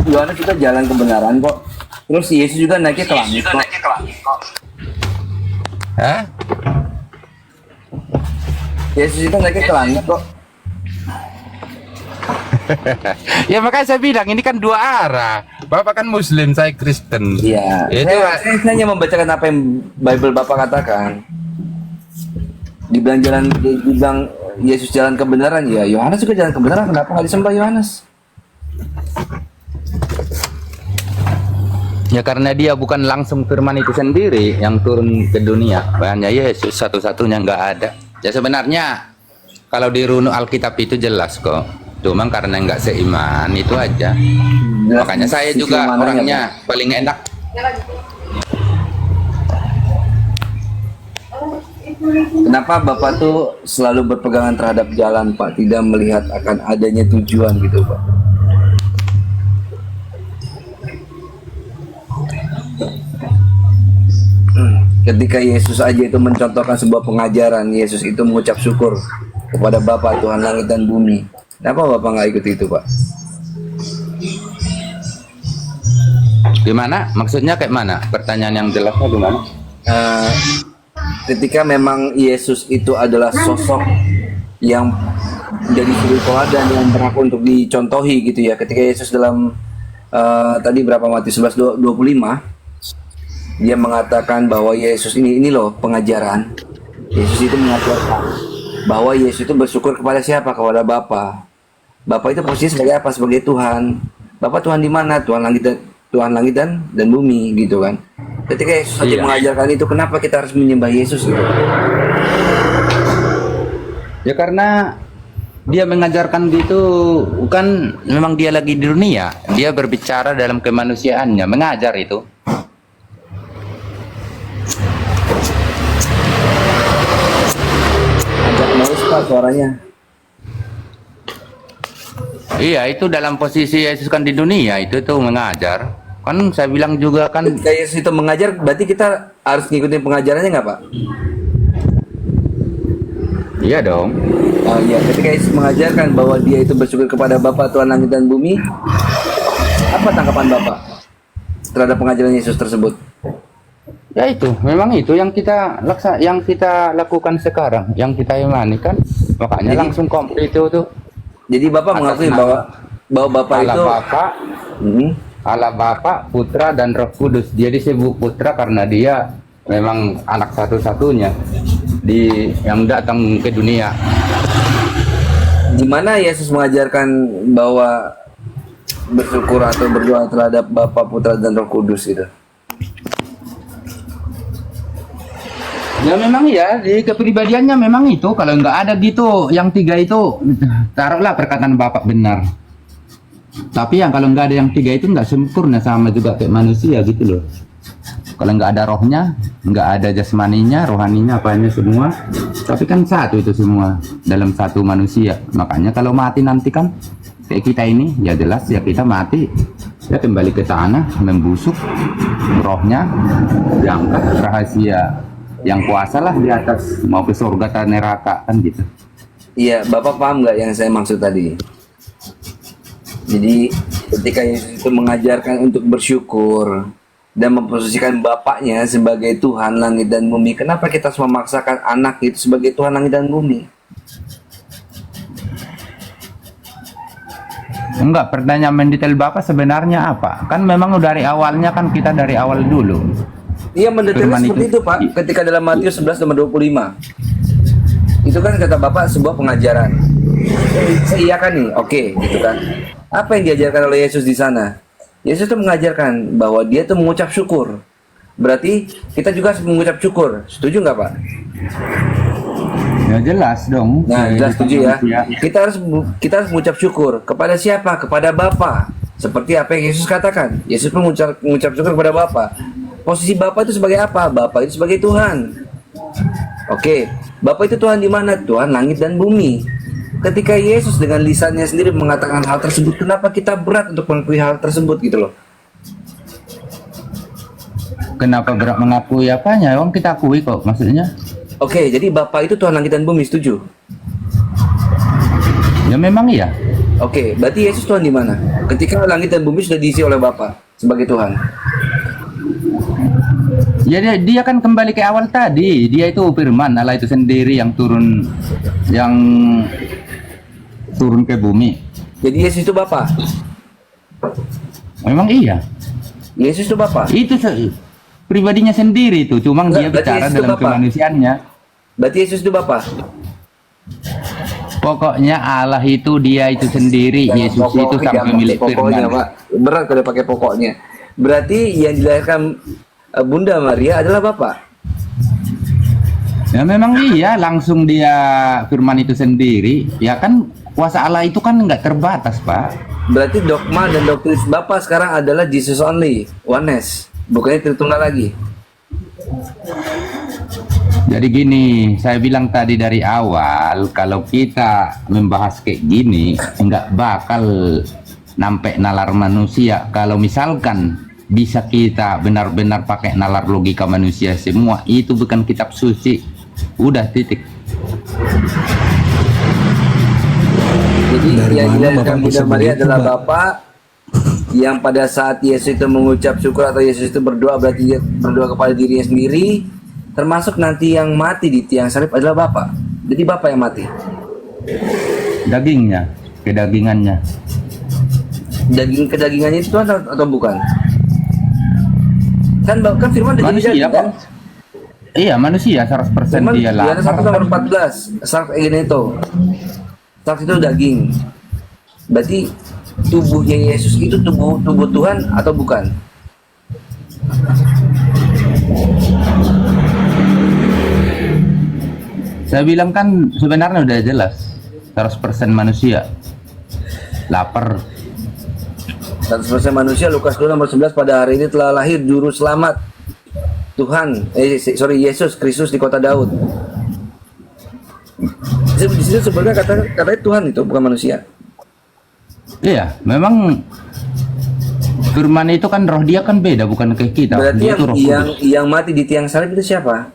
Speaker 5: Yohanes juga jalan kebenaran kok. Terus Yesus juga naiknya ke langit kok.
Speaker 1: Hah?
Speaker 5: Yesus juga naiknya ke langit kok.
Speaker 1: Ya makanya saya bilang ini kan dua arah. Bapak kan Muslim, saya Kristen.
Speaker 5: Iya.
Speaker 1: Itu
Speaker 5: Saya hanya membacakan apa yang Bible Bapak katakan. Dibilang Yesus jalan kebenaran, ya Yohanes juga jalan kebenaran. Kenapa nggak disembah Yohanes?
Speaker 1: ya karena dia bukan langsung firman itu sendiri yang turun ke dunia. Hanya Yesus satu-satunya nggak ada. Ya sebenarnya kalau di runut Alkitab itu jelas kok. Cuma karena nggak seiman itu aja. Makanya saya
Speaker 5: Sisi
Speaker 1: juga
Speaker 5: mananya,
Speaker 1: orangnya paling enak.
Speaker 5: Kenapa Bapak tuh selalu berpegangan terhadap jalan Pak, tidak melihat akan adanya tujuan gitu Pak? Ketika Yesus aja itu mencontohkan sebuah pengajaran, Yesus itu mengucap syukur kepada Bapa Tuhan langit dan bumi. Kenapa Bapak nggak ikut itu Pak?
Speaker 1: Gimana? Maksudnya kayak mana? Pertanyaan yang jelasnya gimana?
Speaker 5: Ketika memang Yesus itu adalah sosok yang jadi suri teladan yang berhak untuk dicontohi gitu ya. Ketika Yesus dalam tadi berapa Matius 11:25 dia mengatakan bahwa Yesus ini loh pengajaran. Yesus itu mengatakan bahwa Yesus itu bersyukur kepada siapa? Kepada Bapa. Bapa itu posisi sebagai apa? Sebagai Tuhan. Bapa Tuhan di mana? Tuhan langit dan bumi gitu kan. Ketika Yesus saja
Speaker 1: Iya.
Speaker 5: mengajarkan itu, kenapa kita harus menyembah Yesus gitu?
Speaker 1: Ya karena dia mengajarkan gitu bukan memang dia lagi di dunia, dia berbicara dalam kemanusiaannya, mengajar itu.
Speaker 5: Agak noise Pak suaranya.
Speaker 1: Iya, itu dalam posisi Yesus kan di dunia itu tuh mengajar. Kan saya bilang juga kan
Speaker 5: Ketika Yesus itu mengajar, berarti kita harus ngikutin pengajarannya nggak Pak?
Speaker 1: iya dong.
Speaker 5: Oh iya, ketika Yesus mengajarkan bahwa dia itu bersyukur kepada Bapa Tuhan langit dan bumi, apa tanggapan Bapak terhadap pengajaran Yesus tersebut?
Speaker 1: Ya itu, memang itu yang kita lakukan sekarang, yang kita imani kan. Makanya
Speaker 5: Jadi-
Speaker 1: langsung komplit itu tuh.
Speaker 5: Jadi Bapak
Speaker 1: Atas
Speaker 5: mengakui
Speaker 1: nama
Speaker 5: bahwa Bapak
Speaker 1: Allah
Speaker 5: itu
Speaker 1: Bapa,
Speaker 5: Hmm.
Speaker 1: Allah Bapa, Putra dan Roh Kudus. Dia disebut Putra karena dia memang anak satu-satunya yang datang ke dunia.
Speaker 5: Gimana Yesus mengajarkan bahwa bersyukur atau berdoa terhadap Bapa, Putra dan Roh Kudus gitu?
Speaker 1: Ya memang ya, di kepribadiannya memang itu. Kalau nggak ada gitu, yang tiga itu, taruhlah perkataan Bapak benar. Tapi yang kalau nggak ada yang tiga itu nggak sempurna, sama juga kayak manusia gitu loh. Kalau nggak ada rohnya, nggak ada jasmaninya, rohaninya, apanya semua. Tapi kan satu itu semua dalam satu manusia. Makanya kalau mati nanti kan kayak kita ini, ya jelas ya kita mati. Ya kembali ke tanah, membusuk, rohnya diangkat, rahasia yang kuasa lah di atas, mau ke surga atau neraka kan gitu.
Speaker 5: Iya, Bapak paham nggak yang saya maksud tadi? Jadi ketika Yesus itu mengajarkan untuk bersyukur, dan memposisikan bapaknya sebagai Tuhan langit dan bumi, kenapa kita harus memaksakan anak itu sebagai Tuhan langit dan bumi?
Speaker 1: Enggak, pertanyaan mendetail Bapak sebenarnya apa? Kan memang dari awalnya kan kita dari awal dulu.
Speaker 5: Iya, mendetailnya
Speaker 1: Firman
Speaker 5: seperti itu, Pak. Ketika dalam Matius 11 nomor 25. Itu kan kata Bapak sebuah pengajaran. Saya iya kan nih, oke, gitu kan. Apa yang diajarkan oleh Yesus di sana? Yesus itu mengajarkan bahwa dia itu mengucap syukur. Berarti kita juga harus mengucap syukur. Setuju nggak, Pak?
Speaker 1: Ya jelas dong.
Speaker 5: Nah, jelas setuju ya.
Speaker 1: Manusia.
Speaker 5: Kita harus mengucap syukur kepada siapa? Kepada Bapa. Seperti apa yang Yesus katakan. Yesus pun mengucap syukur kepada Bapa. Posisi Bapa itu sebagai apa? Bapa itu sebagai Tuhan. Oke, Bapa itu Tuhan di mana? Tuhan langit dan bumi. Ketika Yesus dengan lisannya sendiri mengatakan hal tersebut, kenapa kita berat untuk mengakui hal tersebut gitu loh?
Speaker 1: Kenapa berat mengakui apanya? Wong kita akui kok maksudnya.
Speaker 5: Oke, jadi Bapa itu Tuhan langit dan bumi, setuju?
Speaker 1: Ya memang iya.
Speaker 5: Oke, berarti Yesus Tuhan di mana? Ketika langit dan bumi sudah diisi oleh Bapa sebagai Tuhan.
Speaker 1: Ya dia kan kembali ke awal tadi. Dia itu firman Allah itu sendiri yang turun ke bumi.
Speaker 5: Jadi Yesus itu Bapa.
Speaker 1: Memang iya.
Speaker 5: Yesus itu Bapa.
Speaker 1: Itu pribadinya sendiri itu. Cuma dia
Speaker 5: Berarti
Speaker 1: bicara
Speaker 5: Yesus itu
Speaker 1: dalam
Speaker 5: Bapa.
Speaker 1: kemanusiaannya.
Speaker 5: Berarti Yesus itu Bapa.
Speaker 1: Pokoknya Allah itu dia itu sendiri. Yesus itu sang pemilik
Speaker 5: pokoknya,
Speaker 1: firman.
Speaker 5: Pak. Berat kalau pakai pokoknya. Berarti yang dilahirkan Bunda Maria adalah Bapak.
Speaker 1: Ya memang iya, langsung dia firman itu sendiri. Ya kan kuasa Allah itu kan nggak terbatas, Pak.
Speaker 5: Berarti dogma dan doktrin Bapak sekarang adalah Jesus only, oneness, bukannya Tritunggal lagi.
Speaker 1: Jadi gini, saya bilang tadi dari awal, kalau kita membahas kayak gini, nggak bakal nampak nalar manusia. Kalau misalkan bisa kita benar-benar pakai nalar logika manusia semua, itu bukan kitab suci. Udah titik.
Speaker 5: Jadi
Speaker 2: Dari
Speaker 5: yang
Speaker 2: mana
Speaker 5: dilahirkan
Speaker 2: Bapak
Speaker 5: Bunda
Speaker 2: bisa
Speaker 5: Maria
Speaker 2: begitu,
Speaker 5: adalah
Speaker 2: Pak?
Speaker 5: Bapak yang pada saat Yesus itu mengucap syukur atau Yesus itu berdoa, berarti dia berdoa kepada dirinya sendiri, termasuk nanti yang mati di tiang salib adalah Bapak. Jadi Bapak yang mati.
Speaker 1: Dagingnya, kedagingannya.
Speaker 5: Daging kedagingannya itu Tuhan atau bukan? Kan firman udah
Speaker 1: Manusia
Speaker 5: jadi
Speaker 1: kan? Iya manusia 100%
Speaker 5: Firman
Speaker 1: dia lah.
Speaker 5: Yohanes 1 nomor 14. Sark ini itu. Sark itu daging. Berarti tubuhnya Yesus itu tubuh Tuhan atau bukan?
Speaker 1: Saya bilang kan sebenarnya udah jelas 100% manusia. Lapar.
Speaker 5: 100% manusia. Lukas 2 nomor 11, pada hari ini telah lahir juru selamat Tuhan, Yesus Kristus di kota Daud. Di situ sebenarnya katanya Tuhan itu bukan manusia.
Speaker 1: Iya, memang firman itu kan roh dia kan beda, bukan kayak kita.
Speaker 5: Berarti
Speaker 1: Dia itu roh kudus.
Speaker 5: yang mati di tiang salib itu siapa?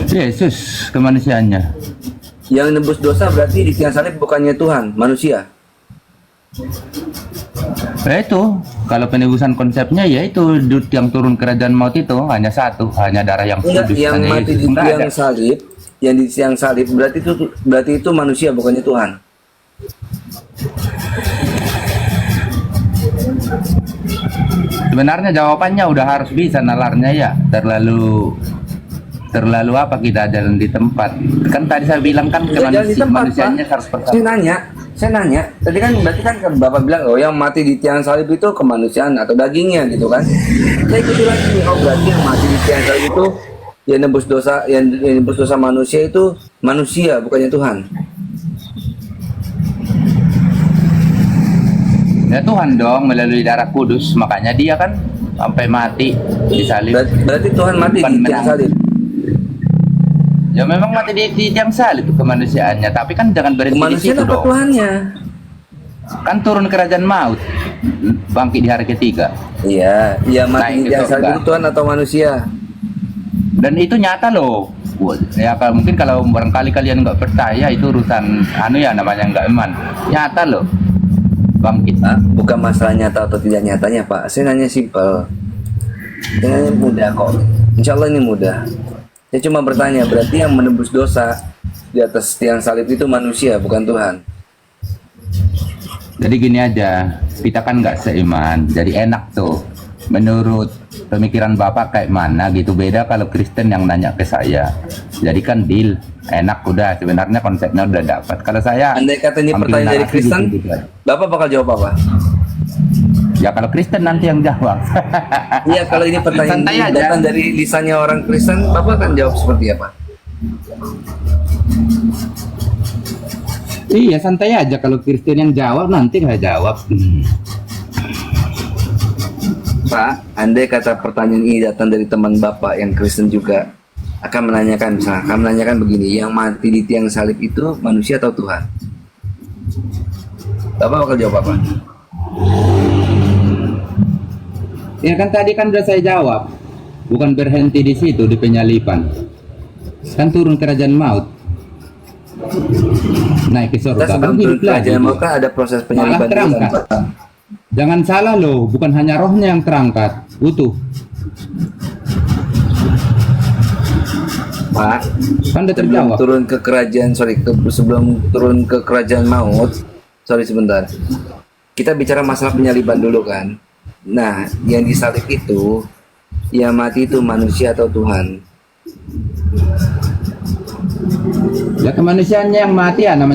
Speaker 1: Yesus kemanusiaannya.
Speaker 5: Yang nebus dosa berarti di tiang salib bukannya Tuhan, manusia.
Speaker 1: Ya itu, kalau penebusan konsepnya ya itu yang turun kerajaan maut itu hanya satu, hanya darah yang
Speaker 5: Enggak,
Speaker 1: kudus.
Speaker 5: yang
Speaker 1: hanya
Speaker 5: mati
Speaker 1: Yesus.
Speaker 5: di
Speaker 1: Enggak
Speaker 5: tiang
Speaker 1: ada.
Speaker 5: salib, yang di tiang salib berarti itu manusia bukannya Tuhan.
Speaker 1: Sebenarnya jawabannya udah harus bisa nalarnya ya. Terlalu apa kita jalan di tempat. Kan tadi saya bilang kan
Speaker 5: Jangan di tempat,
Speaker 1: manusianya
Speaker 5: Pak. Saya nanya, tadi kan berarti kan Bapak bilang, oh yang mati di tiang salib itu kemanusiaan atau dagingnya gitu kan? Saya ikuti lagi, oh berarti yang mati di tiang salib itu yang nebus dosa manusia itu manusia bukannya Tuhan.
Speaker 1: Ya Tuhan dong melalui darah kudus, makanya dia kan sampai mati di salib.
Speaker 5: Berarti Tuhan mati
Speaker 1: Bukan
Speaker 5: di tiang
Speaker 1: menang.
Speaker 5: salib.
Speaker 1: Ya memang mati di tiang salib itu kemanusiaannya, tapi kan jangan berhenti di
Speaker 5: Kemanusiaan
Speaker 1: situ
Speaker 5: apa
Speaker 1: dong.
Speaker 5: Tuhannya?
Speaker 1: Kan turun kerajaan maut, bangkit di hari ketiga.
Speaker 5: Iya, mati
Speaker 1: Naik
Speaker 5: di
Speaker 1: ke
Speaker 5: tiang salib
Speaker 1: surga.
Speaker 5: itu Tuhan atau manusia?
Speaker 1: Dan itu nyata loh. Ya mungkin kalau barangkali kalian nggak percaya itu urusan ya namanya nggak iman. Nyata loh. bangkit.
Speaker 5: Bukan masalah nyata atau tidak nyatanya, Pak. Saya nanya simpel. Saya nanya mudah kok. Insya Allah ini mudah. Saya cuma bertanya, berarti yang menebus dosa di atas tiang salib itu manusia, bukan Tuhan.
Speaker 1: Jadi gini aja, kita kan nggak seiman, jadi enak tuh. Menurut pemikiran Bapak kayak mana gitu, beda kalau Kristen yang nanya ke saya. Jadi kan deal, enak udah, sebenarnya konsepnya udah dapat. Kalau saya,
Speaker 5: Andai kata ini
Speaker 1: ambil
Speaker 5: pertanyaan dari
Speaker 1: narasi
Speaker 5: Kristen,
Speaker 1: gitu aja.
Speaker 5: Bapak bakal jawab apa?
Speaker 1: Ya kalau Kristen nanti yang jawab.
Speaker 5: Iya, kalau ini pertanyaan
Speaker 1: Santai aja.
Speaker 5: datang dari lisannya orang Kristen, Bapak akan jawab seperti apa?
Speaker 1: Iya santai aja, kalau Kristen yang jawab nanti saya jawab.
Speaker 5: Pak, andai kata pertanyaan ini datang dari teman Bapak yang Kristen juga, akan menanyakan, misalnya, akan menanyakan begini, yang mati di tiang salib itu manusia atau Tuhan? Bapak bakal jawab apa?
Speaker 1: Ya kan tadi kan udah saya jawab, bukan berhenti di situ di penyalipan, kan turun kerajaan maut, naik ke
Speaker 5: Kita
Speaker 1: surga, kan
Speaker 5: sebelum turun
Speaker 1: hidup lagi.
Speaker 5: kerajaan maut kan ada proses
Speaker 1: Malah
Speaker 5: penyaliban dulu kan,
Speaker 1: terangkat.
Speaker 5: Pak.
Speaker 1: Jangan salah loh, bukan hanya rohnya yang terangkat, utuh.
Speaker 5: Pak,
Speaker 1: Kan udah
Speaker 5: sebelum
Speaker 1: terjawab.
Speaker 5: turun ke kerajaan, sebelum turun ke kerajaan maut, sebentar. Kita bicara masalah penyaliban dulu kan. Nah, yang disalib itu, yang mati itu manusia atau Tuhan?
Speaker 1: Ya kemanusiaannya yang mati ya namanya.